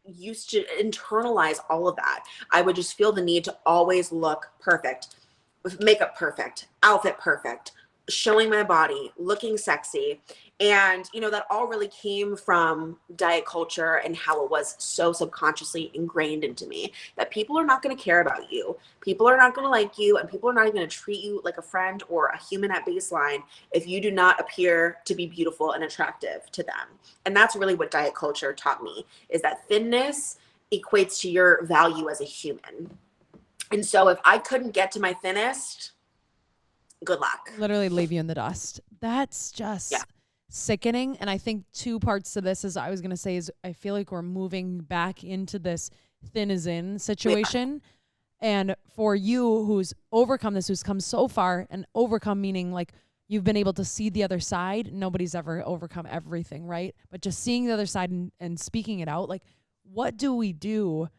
used to internalize all of that. I would just feel the need to always look perfect, with makeup perfect, outfit perfect, showing my body, looking sexy. And, you know, that all really came from diet culture and how it was so subconsciously ingrained into me that people are not going to care about you. People are not going to like you, and people are not even going to treat you like a friend or a human at baseline if you do not appear to be beautiful and attractive to them. And that's really what diet culture taught me, is that thinness equates to your value as a human. And so if I couldn't get to my thinnest, good luck.
Literally leave you in the dust. That's just sickening. And I think two parts to this is, I was going to say, is I feel like we're moving back into this thin as in situation. And for you, who's overcome this, who's come so far, and overcome meaning like you've been able to see the other side. Nobody's ever overcome everything, right? But just seeing the other side and speaking it out, like, what do we do?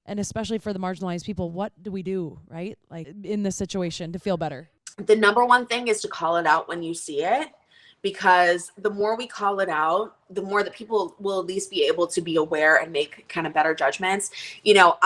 And especially for the marginalized people, what do we do, right? Like, in this situation to feel better?
The number one thing is to call it out when you see it, because the more we call it out, the more that people will at least be able to be aware and make kind of better judgments. You know,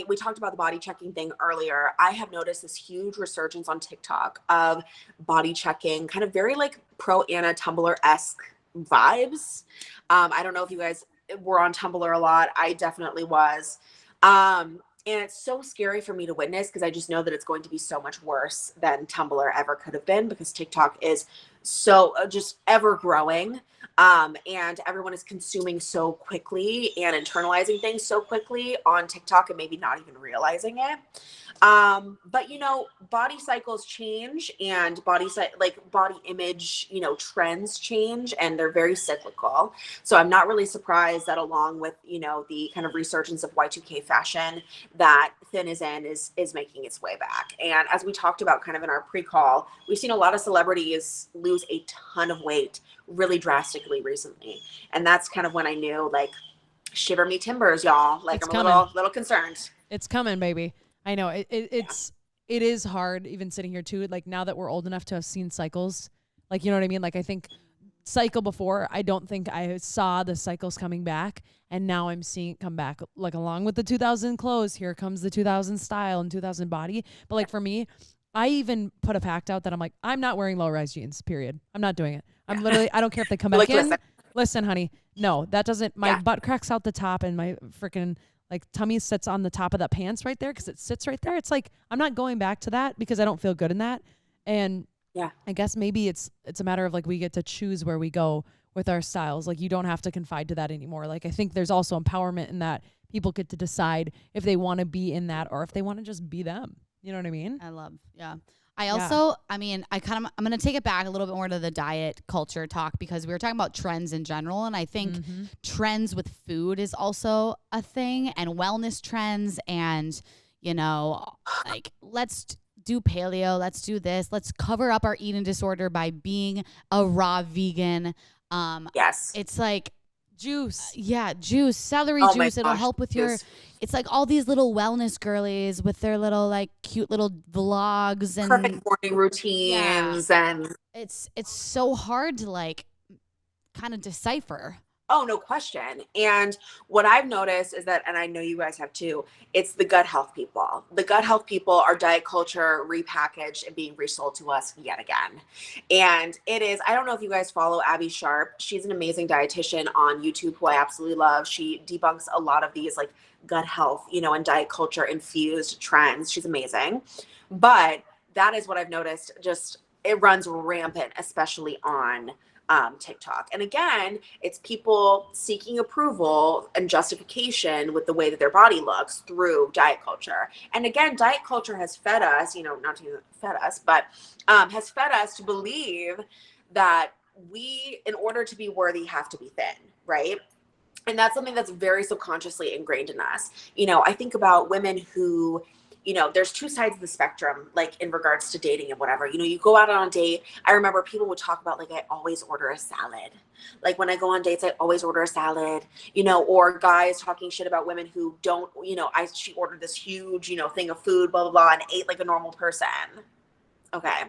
we talked about the body checking thing earlier. I have noticed this huge resurgence on TikTok of body checking, kind of very like pro-Anna Tumblr-esque vibes. I don't know if you guys were on Tumblr a lot. I definitely was. And it's so scary for me to witness, because I just know that it's going to be so much worse than Tumblr ever could have been, because TikTok is so just ever growing. And everyone is consuming so quickly and internalizing things so quickly on TikTok, and maybe not even realizing it. But, you know, body cycles change, and body image, you know, trends change, and they're very cyclical. So I'm not really surprised that along with, you know, the kind of resurgence of Y2K fashion, that thin as in is making its way back. And as we talked about kind of in our pre-call, we've seen a lot of celebrities lose a ton of weight really drastically recently. And that's kind of when I knew, like, shiver me timbers, y'all. Like,
It's
I'm
coming.
a little concerned.
It's coming, baby. I know it is hard even sitting here too. Like, now that we're old enough to have seen cycles, like, you know what I mean? Like, I think cycle before, I don't think I saw the cycles coming back, and now I'm seeing it come back. Like, along with the 2000 clothes, here comes the 2000 style and 2000 body. But like, for me, I even put a pact out that I'm like, I'm not wearing low-rise jeans, period. I'm not doing it. I'm literally, I don't care if they come back in. Listen, honey, no, that doesn't, my butt cracks out the top, and my freaking like tummy sits on the top of that pants right there, because it sits right there. It's like, I'm not going back to that, because I don't feel good in that. And I guess maybe it's a matter of like, we get to choose where we go with our styles. Like, you don't have to confide to that anymore. Like, I think there's also empowerment in that people get to decide if they want to be in that, or if they want to just be them. You know what I mean?
I love, I also, I mean, I'm going to take it back a little bit more to the diet culture talk, because we were talking about trends in general. And I think trends with food is also a thing, and wellness trends, and, you know, like, let's do paleo. Let's do this. Let's cover up our eating disorder by being a raw vegan.
Yes.
It's like,
Juice.
Juice, celery juice. It'll help with your, it's like all these little wellness girlies with their little like cute little vlogs and
perfect morning routines. And
it's so hard to like kind of decipher.
Oh, no question. And what I've noticed is that, and I know you guys have too, it's the gut health people. The gut health people are diet culture repackaged and being resold to us yet again. And it is, I don't know if you guys follow Abby Sharp. She's an amazing dietitian on YouTube who I absolutely love. She debunks a lot of these like gut health, you know, and diet culture infused trends. She's amazing. But that is what I've noticed. Just, it runs rampant, especially on TikTok. And again, it's people seeking approval and justification with the way that their body looks through diet culture. And again, diet culture has fed us, you know, not to fed us, but has fed us to believe that we, in order to be worthy, have to be thin, right? And that's something that's very subconsciously ingrained in us. I think about women who, there's two sides of the spectrum, like in regards to dating and whatever. You go out on a date. I remember people would talk about, like, I always order a salad. Like, when I go on dates, I always order a salad, or guys talking shit about women who don't, she ordered this huge, thing of food, blah, blah, blah, and ate like a normal person. Okay.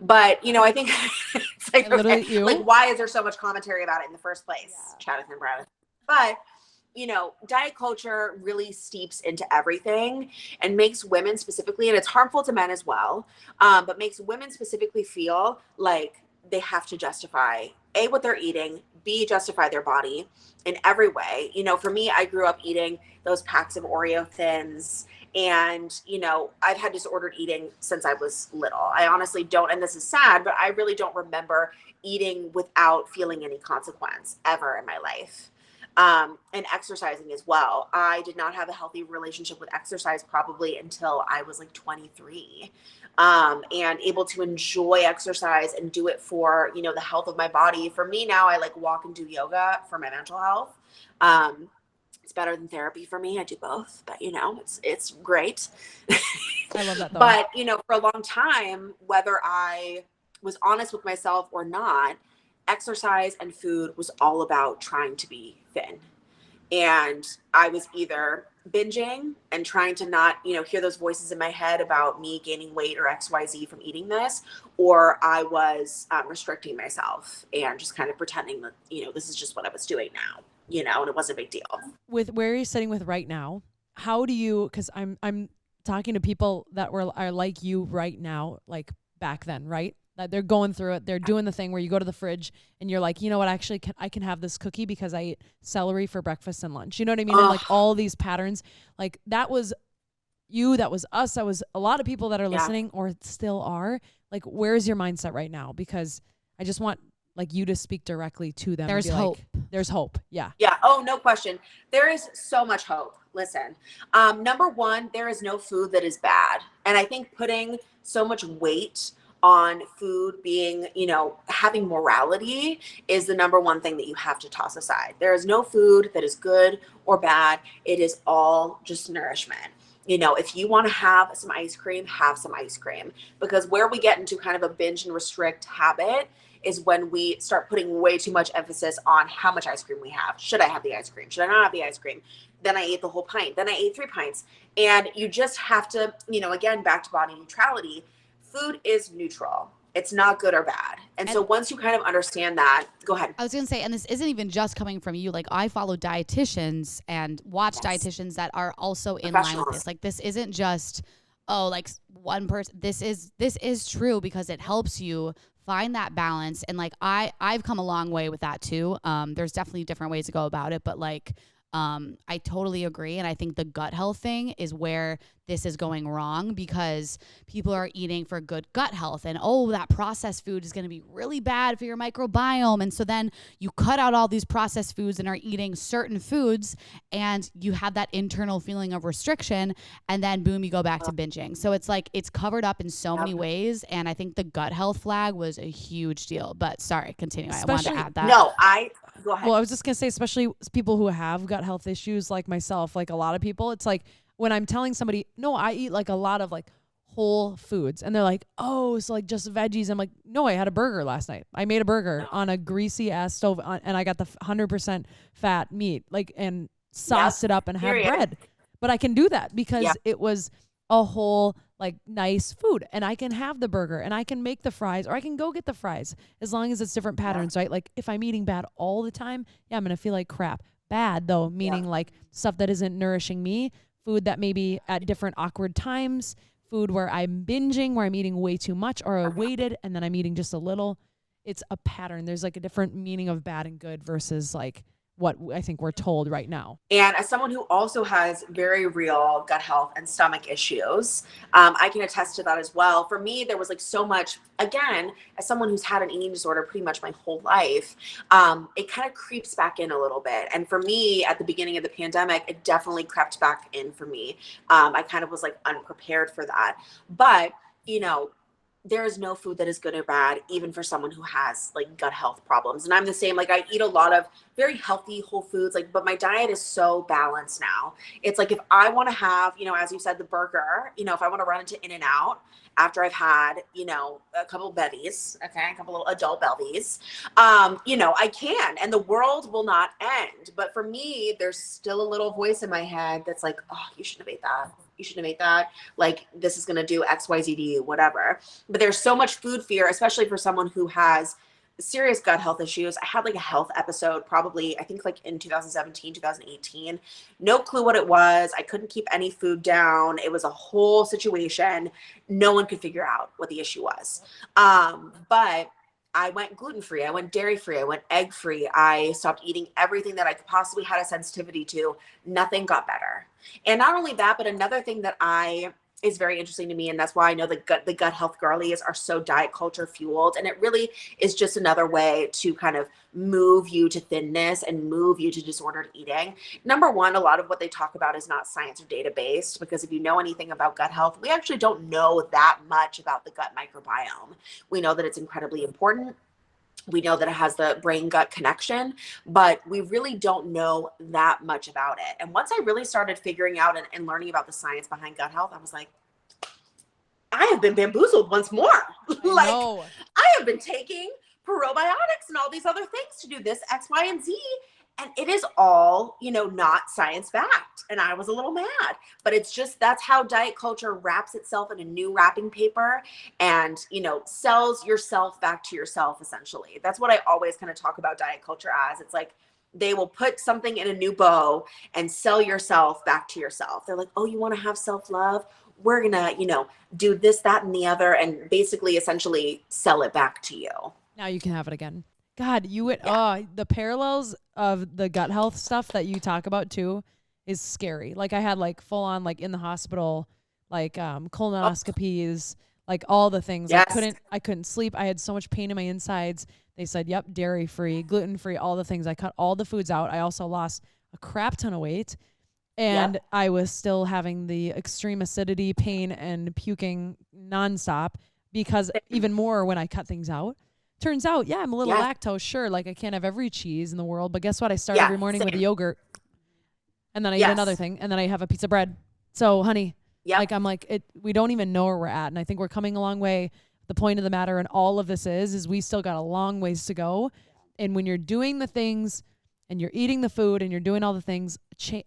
But, I think it's like, okay, like, why is there so much commentary about it in the first place? Jonathan Brown. But, diet culture really steeps into everything and makes women specifically, and it's harmful to men as well, but makes women specifically feel like they have to justify A, what they're eating, B, justify their body in every way. For me, I grew up eating those packs of Oreo Thins, and, I've had disordered eating since I was little. I honestly don't, and this is sad, but I really don't remember eating without feeling any consequence ever in my life. And exercising as well. I did not have a healthy relationship with exercise probably until I was like 23, and able to enjoy exercise and do it for, the health of my body. For me now, I like walk and do yoga for my mental health. It's better than therapy for me. I do both, but it's great.
I love that though.
But, for a long time, whether I was honest with myself or not, exercise and food was all about trying to be thin. And I was either binging and trying to not, hear those voices in my head about me gaining weight or XYZ from eating this, or I was restricting myself and just kind of pretending that, this is just what I was doing now, and it wasn't a big deal.
With where you're sitting with right now, how do you, because I'm talking to people that are like you right now, like back then, right? That they're going through it. They're doing the thing where you go to the fridge and you're like, you know what, actually I can have this cookie because I ate celery for breakfast and lunch. You know what I mean? And like all these patterns, like that was you, that was us, that was a lot of people that are listening or still are. Like, where's your mindset right now? Because I just want like you to speak directly to them.
There's hope.
Like, there's hope. Yeah.
Yeah. Oh, no question. There is so much hope. Listen, number one, there is no food that is bad. And I think putting so much weight on food being, having morality is the number one thing that you have to toss aside. There is no food that is good or bad. It is all just nourishment. If you want to have some ice cream, have some ice cream, because where we get into kind of a binge and restrict habit is when we start putting way too much emphasis on how much ice cream we have. Should I have the ice cream? Should I not have the ice cream? Then I ate the whole pint. Then I ate 3 pints. And you just have to, again, back to body neutrality. Food is neutral. It's not good or bad. And so once you kind of understand that, go ahead.
I was going to say, and this isn't even just coming from you. Like, I follow dietitians and watch dietitians that are also in line with this. Like, this isn't just, like one person. This is true because it helps you find that balance. And like, I've come a long way with that too. There's definitely different ways to go about it, but like, I totally agree. And I think the gut health thing is where this is going wrong, because people are eating for good gut health and, that processed food is going to be really bad for your microbiome. And so then you cut out all these processed foods and are eating certain foods, and you have that internal feeling of restriction, and then boom, you go back to binging. So it's like, it's covered up in so many ways. And I think the gut health flag was a huge deal, but sorry, continue. I wanted to add that.
No, go ahead.
Well, I was just going to say, especially people who have gut health issues like myself, like a lot of people, it's like when I'm telling somebody, no, I eat like a lot of like whole foods, and they're like, oh, so like just veggies. I'm like, no, I had a burger last night. I made a burger on a greasy ass stove and I got the 100% fat meat, like, and sauced it up and had bread. But I can do that because it was a whole like nice food, and I can have the burger and I can make the fries, or I can go get the fries, as long as it's different patterns, right? Like if I'm eating bad all the time, I'm going to feel like crap. Bad though, meaning like stuff that isn't nourishing me, food that maybe at different awkward times, food where I'm binging, where I'm eating way too much, or I waited and then I'm eating just a little. It's a pattern. There's like a different meaning of bad and good versus like what I think we're told right now.
And as someone who also has very real gut health and stomach issues, I can attest to that as well. For me, there was like so much, again, as someone who's had an eating disorder pretty much my whole life, it kind of creeps back in a little bit. And for me, at the beginning of the pandemic, it definitely crept back in for me. I kind of was like unprepared for that. But, there is no food that is good or bad, even for someone who has like gut health problems. And I'm the same. Like I eat a lot of very healthy whole foods, like, but my diet is so balanced now. It's like if I want to have, you know, as you said, the burger, you know, if I want to run into In-N-Out after I've had, you know, a couple bevies, okay, a couple little adult bevies, you know, I can, and the world will not end. But for me, there's still a little voice in my head that's like, oh, you shouldn't have ate that. You shouldn't have ate that. Like, this is going to do X, Y, Z to you, whatever. But there's so much food fear, especially for someone who has serious gut health issues. I had like a health episode probably, I think like in 2017, 2018. No clue what it was. I couldn't keep any food down. It was a whole situation. No one could figure out what the issue was. But I went gluten-free. I went dairy-free. I went egg-free. I stopped eating everything that I could possibly had a sensitivity to. Nothing got better. And not only that, but another thing that is very interesting to me, and that's why I know the gut health girlies are so diet culture fueled, and it really is just another way to kind of move you to thinness and move you to disordered eating. Number one, a lot of what they talk about is not science or data based, because if you know anything about gut health, we actually don't know that much about the gut microbiome. We know that it's incredibly important. We know that it has the brain gut connection, but we really don't know that much about it. And once I really started figuring out and learning about the science behind gut health, I was like, I have been bamboozled once more. Like, I have been taking probiotics and all these other things to do this X, Y, and Z. And it is all, you know, not science backed. And I was a little mad, but it's just, that's how diet culture wraps itself in a new wrapping paper and, you know, sells yourself back to yourself, essentially. That's what I always kind of talk about diet culture as. It's like, they will put something in a new bow and sell yourself back to yourself. They're like, oh, you want to have self-love? We're going to, you know, do this, that, and the other, and basically essentially sell it back to you.
Now you can have it again. God, you would, the parallels of the gut health stuff that you talk about too is scary. Like I had like full on, like in the hospital, like colonoscopies, like all the things.
Yes.
I couldn't sleep. I had so much pain in my insides. They said, yep, dairy free, gluten free, all the things. I cut all the foods out. I also lost a crap ton of weight, and I was still having the extreme acidity, pain, and puking nonstop, because even more when I cut things out. Turns out, I'm a little lactose, sure. Like I can't have every cheese in the world, but guess what? I start every morning with a yogurt, and then I eat another thing, and then I have a piece of bread. So, honey, like I'm like, we don't even know where we're at, and I think we're coming a long way. The point of the matter and all of this is we still got a long ways to go. And when you're doing the things, and you're eating the food, and you're doing all the things,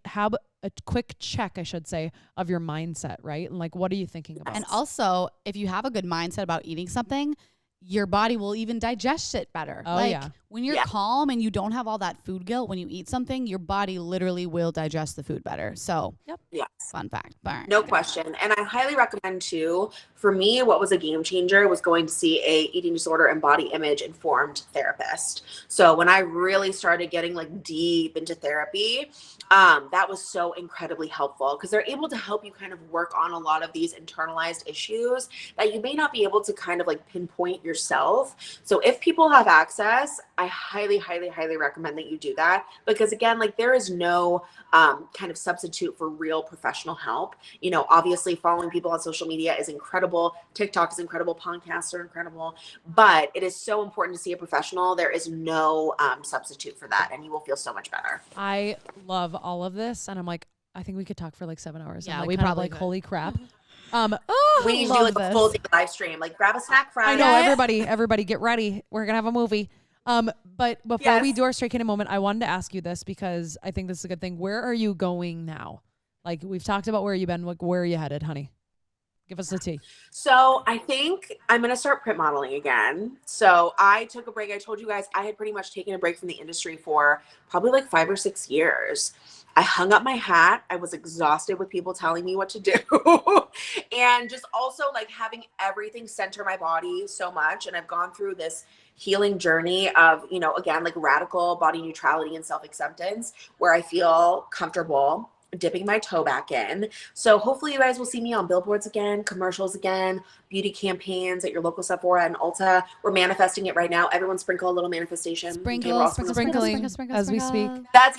have a quick check, I should say, of your mindset, right? And like, what are you thinking about?
And also, if you have a good mindset about eating something, your body will even digest it better.
Oh, like
when you're calm and you don't have all that food guilt, when you eat something, your body literally will digest the food better. So, fun fact.
No question. And I highly recommend too, for me, what was a game changer was going to see a eating disorder and body image informed therapist. So when I really started getting like deep into therapy, that was so incredibly helpful, because they're able to help you kind of work on a lot of these internalized issues that you may not be able to kind of like pinpoint yourself. So if people have access, I highly, highly, highly recommend that you do that, because again, like there is no kind of substitute for real professional help. You know, obviously following people on social media is incredible. TikTok is incredible. Podcasts are incredible, but it is so important to see a professional. There is no substitute for that, and you will feel so much better.
I love all of this, and I'm like, I think we could talk for like 7 hours.
Yeah,
like,
we probably
like,
could.
holy crap.
We need to do like a full day live stream. Like grab a snack Friday.
I know, everybody get ready. We're gonna have a movie. But before we do our straight candid moment, I wanted to ask you this, because I think this is a good thing. Where are you going now? Like we've talked about where you've been. Like where are you headed, honey? Give us the tea.
So I think I'm going to start print modeling again. So I took a break. I told you guys I had pretty much taken a break from the industry for probably like 5 or 6 years. I hung up my hat. I was exhausted with people telling me what to do. And just also like having everything center my body so much. And I've gone through this healing journey of, you know, again, like radical body neutrality and self-acceptance, where I feel comfortable dipping my toe back in. So hopefully you guys will see me on billboards again, commercials again, beauty campaigns at your local Sephora and Ulta. We're manifesting it right now. Everyone sprinkle a little manifestation.
Sprinkling as we speak.
That's,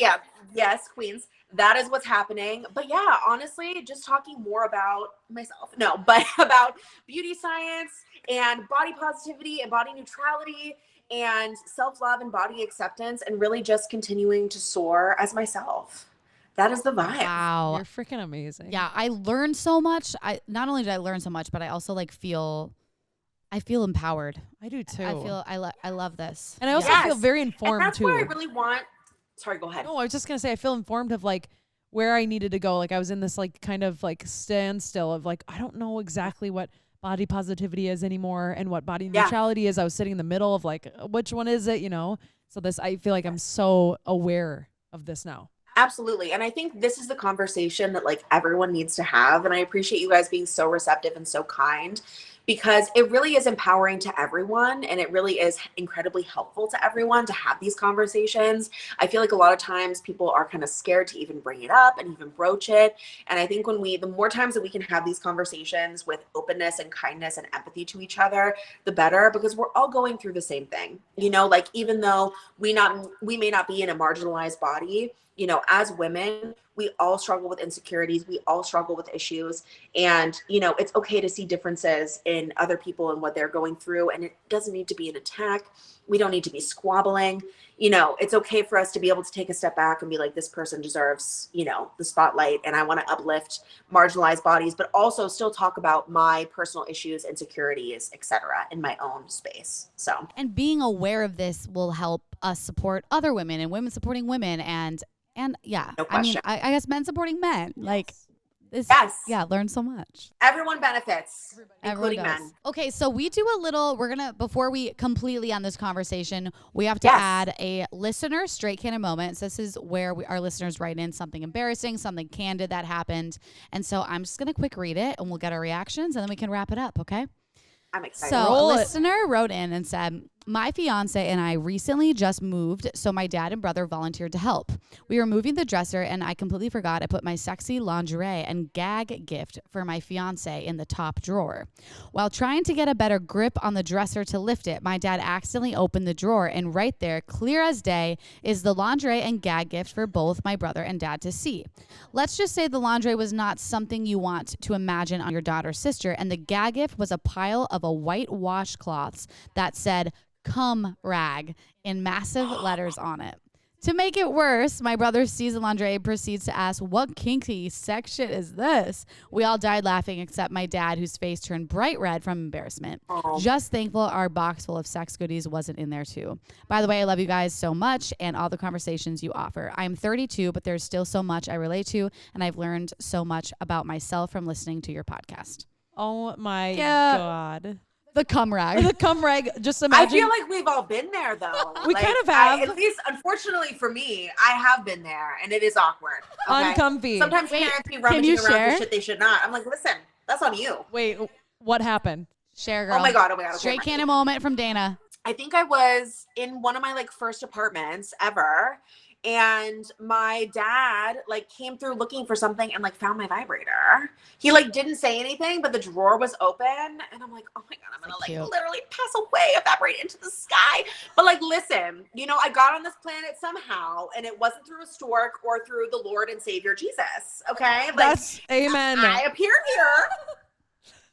yes, queens. That is what's happening. But yeah, honestly, just talking more about myself. No, but about beauty science and body positivity and body neutrality and self-love and body acceptance, and really just continuing to soar as myself. That is the vibe.
Wow.
You're freaking amazing.
Yeah, I learned so much. Not only did I learn so much, but I also like feel empowered.
I do too.
I love this.
And I also feel very informed
and that's
too.
Where I really want. Sorry, go ahead.
No, I was just gonna say I feel informed of like where I needed to go. Like I was in this like kind of like standstill of like I don't know exactly what body positivity is anymore and what body neutrality is. I was sitting in the middle of like which one is it, you know? So I feel like I'm so aware of this now.
Absolutely. And I think this is the conversation that like everyone needs to have. And I appreciate you guys being so receptive and so kind, because it really is empowering to everyone. And it really is incredibly helpful to everyone to have these conversations. I feel like a lot of times people are kind of scared to even bring it up and even broach it. And I think the more times that we can have these conversations with openness and kindness and empathy to each other, the better, because we're all going through the same thing. You know, like even though we may not be in a marginalized body, you know, as women, we all struggle with insecurities. We all struggle with issues. And, you know, it's okay to see differences in other people and what they're going through. And it doesn't need to be an attack. We don't need to be squabbling. You know, it's okay for us to be able to take a step back and be like, this person deserves, you know, the spotlight. And I want to uplift marginalized bodies, but also still talk about my personal issues, insecurities, etc. in my own space. So,
and being aware of this will help us support other women and women supporting women and yeah,
no
I mean,
question.
I guess men supporting men.
Yes.
Like this.
Yes.
Yeah, learn so much.
Everyone benefits,
Everyone
including
does.
men.
Okay, so we're gonna, before we completely end this conversation, we have to add a listener straight candid moment. So this is where our listeners write in something embarrassing, something candid that happened. And so I'm just gonna quick read it and we'll get our reactions and then we can wrap it up, okay?
I'm excited.
So a listener wrote in and said, my fiance and I recently just moved, so my dad and brother volunteered to help. We were moving the dresser, and I completely forgot I put my sexy lingerie and gag gift for my fiance in the top drawer. While trying to get a better grip on the dresser to lift it, my dad accidentally opened the drawer, and right there, clear as day, is the lingerie and gag gift for both my brother and dad to see. Let's just say the lingerie was not something you want to imagine on your daughter or sister, and the gag gift was a pile of a white washcloths that said, "Cum rag" in massive letters on it. To make it worse, my brother sees the lingerie and proceeds to ask, what kinky sex shit is this? We all died laughing except my dad, whose face turned bright red from embarrassment.
Oh.
Just thankful our box full of sex goodies wasn't in there too. By the way, I love you guys so much and all the conversations you offer. I'm 32, but there's still so much I relate to, and I've learned so much about myself from listening to your podcast.
Oh my God.
The cum rag.
The cum rag. Just imagine.
I feel like we've all been there, though.
We
like,
kind of have.
At least, unfortunately for me, I have been there, and it is awkward. Okay?
Uncomfy.
Sometimes parents be rummaging around
share?
for shit they should not. I'm like, listen, that's on you.
Wait, what happened?
Share, girl.
Oh my God. Okay,
Straight cannon moment from Dana.
I think I was in one of my like first apartments ever. And my dad like came through looking for something and like found my vibrator. He like didn't say anything, but the drawer was open. And I'm like, oh my God, I'm gonna like literally pass away, evaporate into the sky. But like, listen, you know, I got on this planet somehow, and it wasn't through a stork or through the Lord and Savior Jesus. Okay. Like,
That's amen.
I appeared here.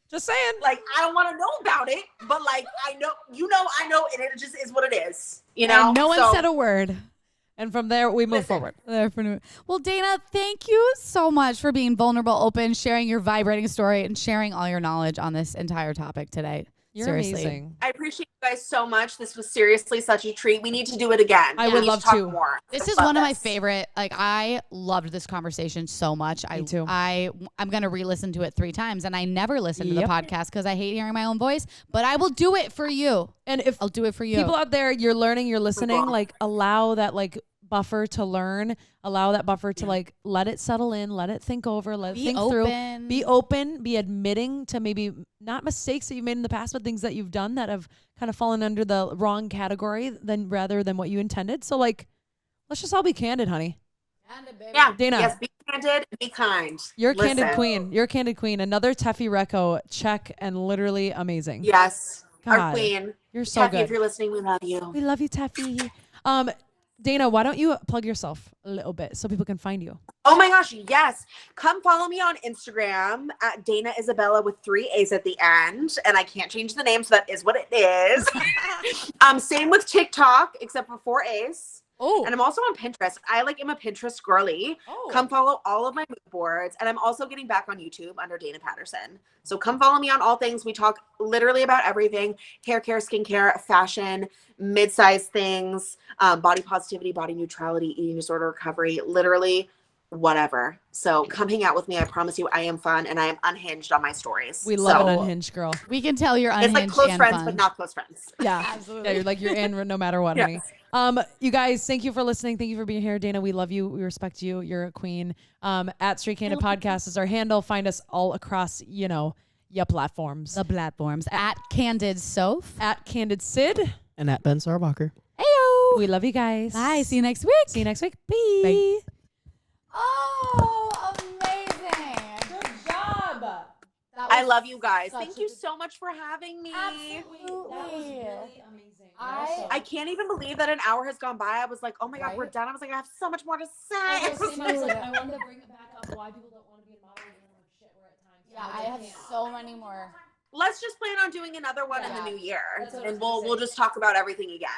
Just saying.
Like, I don't want to know about it, but like, I know, I know, and it just is what it is, you know?
And no one said a word. And from there, we move forward.
Well, Dana, thank you so much for being vulnerable, open, sharing your vibrating story, and sharing all your knowledge on this entire topic today.
You're
seriously
amazing.
I appreciate you guys so much. This was seriously such a treat. We need to do it again.
I would love to.
More.
This is one of my favorite. Like, I loved this conversation so much.
Me too.
I'm gonna re-listen to it 3 times, and I never listen to the podcast because I hate hearing my own voice. But I will do it for you.
And if
I'll do it for you,
people out there, you're learning, you're listening. Like, allow that buffer to learn. Allow that buffer to let it settle in. Let it think over. Let it think through. Be open. Be admitting to maybe not mistakes that you've made in the past, but things that you've done that have kind of fallen under the wrong category rather than what you intended. So let's just all be candid, honey.
Yeah.
Dana.
Yes, be candid, be kind.
You're a candid
Listen.
queen. You're a candid queen. Another Teffy Reco check and literally amazing.
Yes.
God,
Our queen.
you're so
Teffy,
good.
if you're listening, we love you.
We love you, Teffy. Dana, why don't you plug yourself a little bit so people can find you?
Oh my gosh, yes. Come follow me on Instagram at Dana Isabella with 3 A's at the end. And I can't change the name, so that is what it is. Same with TikTok, except for 4 A's.
Oh.
And I'm also on Pinterest. I am a Pinterest girly.
Oh.
Come follow all of my mood boards. And I'm also getting back on YouTube under Dana Patterson. So come follow me on all things. We talk literally about everything: hair care, skincare, fashion, mid-sized things, body positivity, body neutrality, eating disorder recovery, literally whatever. So come hang out with me. I promise you I am fun and I am unhinged on my stories.
We love an unhinged girl.
We can tell you're unhinged.
It's like close
and
friends,
fun.
but not close friends.
Yeah,
Absolutely.
Yeah, you're in no matter what, honey. You guys, thank you for listening. Thank you for being here, Dana. We love you. We respect you. You're a queen. At Straight Candid Podcast is our handle. Find us all across, your platforms.
The platforms at Candid Soph,
At Candid Syd,
And at Ben Sarbacher.
Ayo.
we love you guys.
Bye. See you next week.
See you next week. Bye.
Bye. Oh, amazing.
Good job.
I love you guys. Thank you so much for having me.
Absolutely. That was really amazing.
I can't even believe that an hour has gone by. I was like, oh my God, we're done. I was like, I have so much more to say.
I wanted to bring it back up why people don't want to be in modeling and like shit we're at times.
Yeah, I have so many more.
Let's just plan on doing another one in the new year.
That's what I was
And
gonna
we'll
say.
just talk about everything again.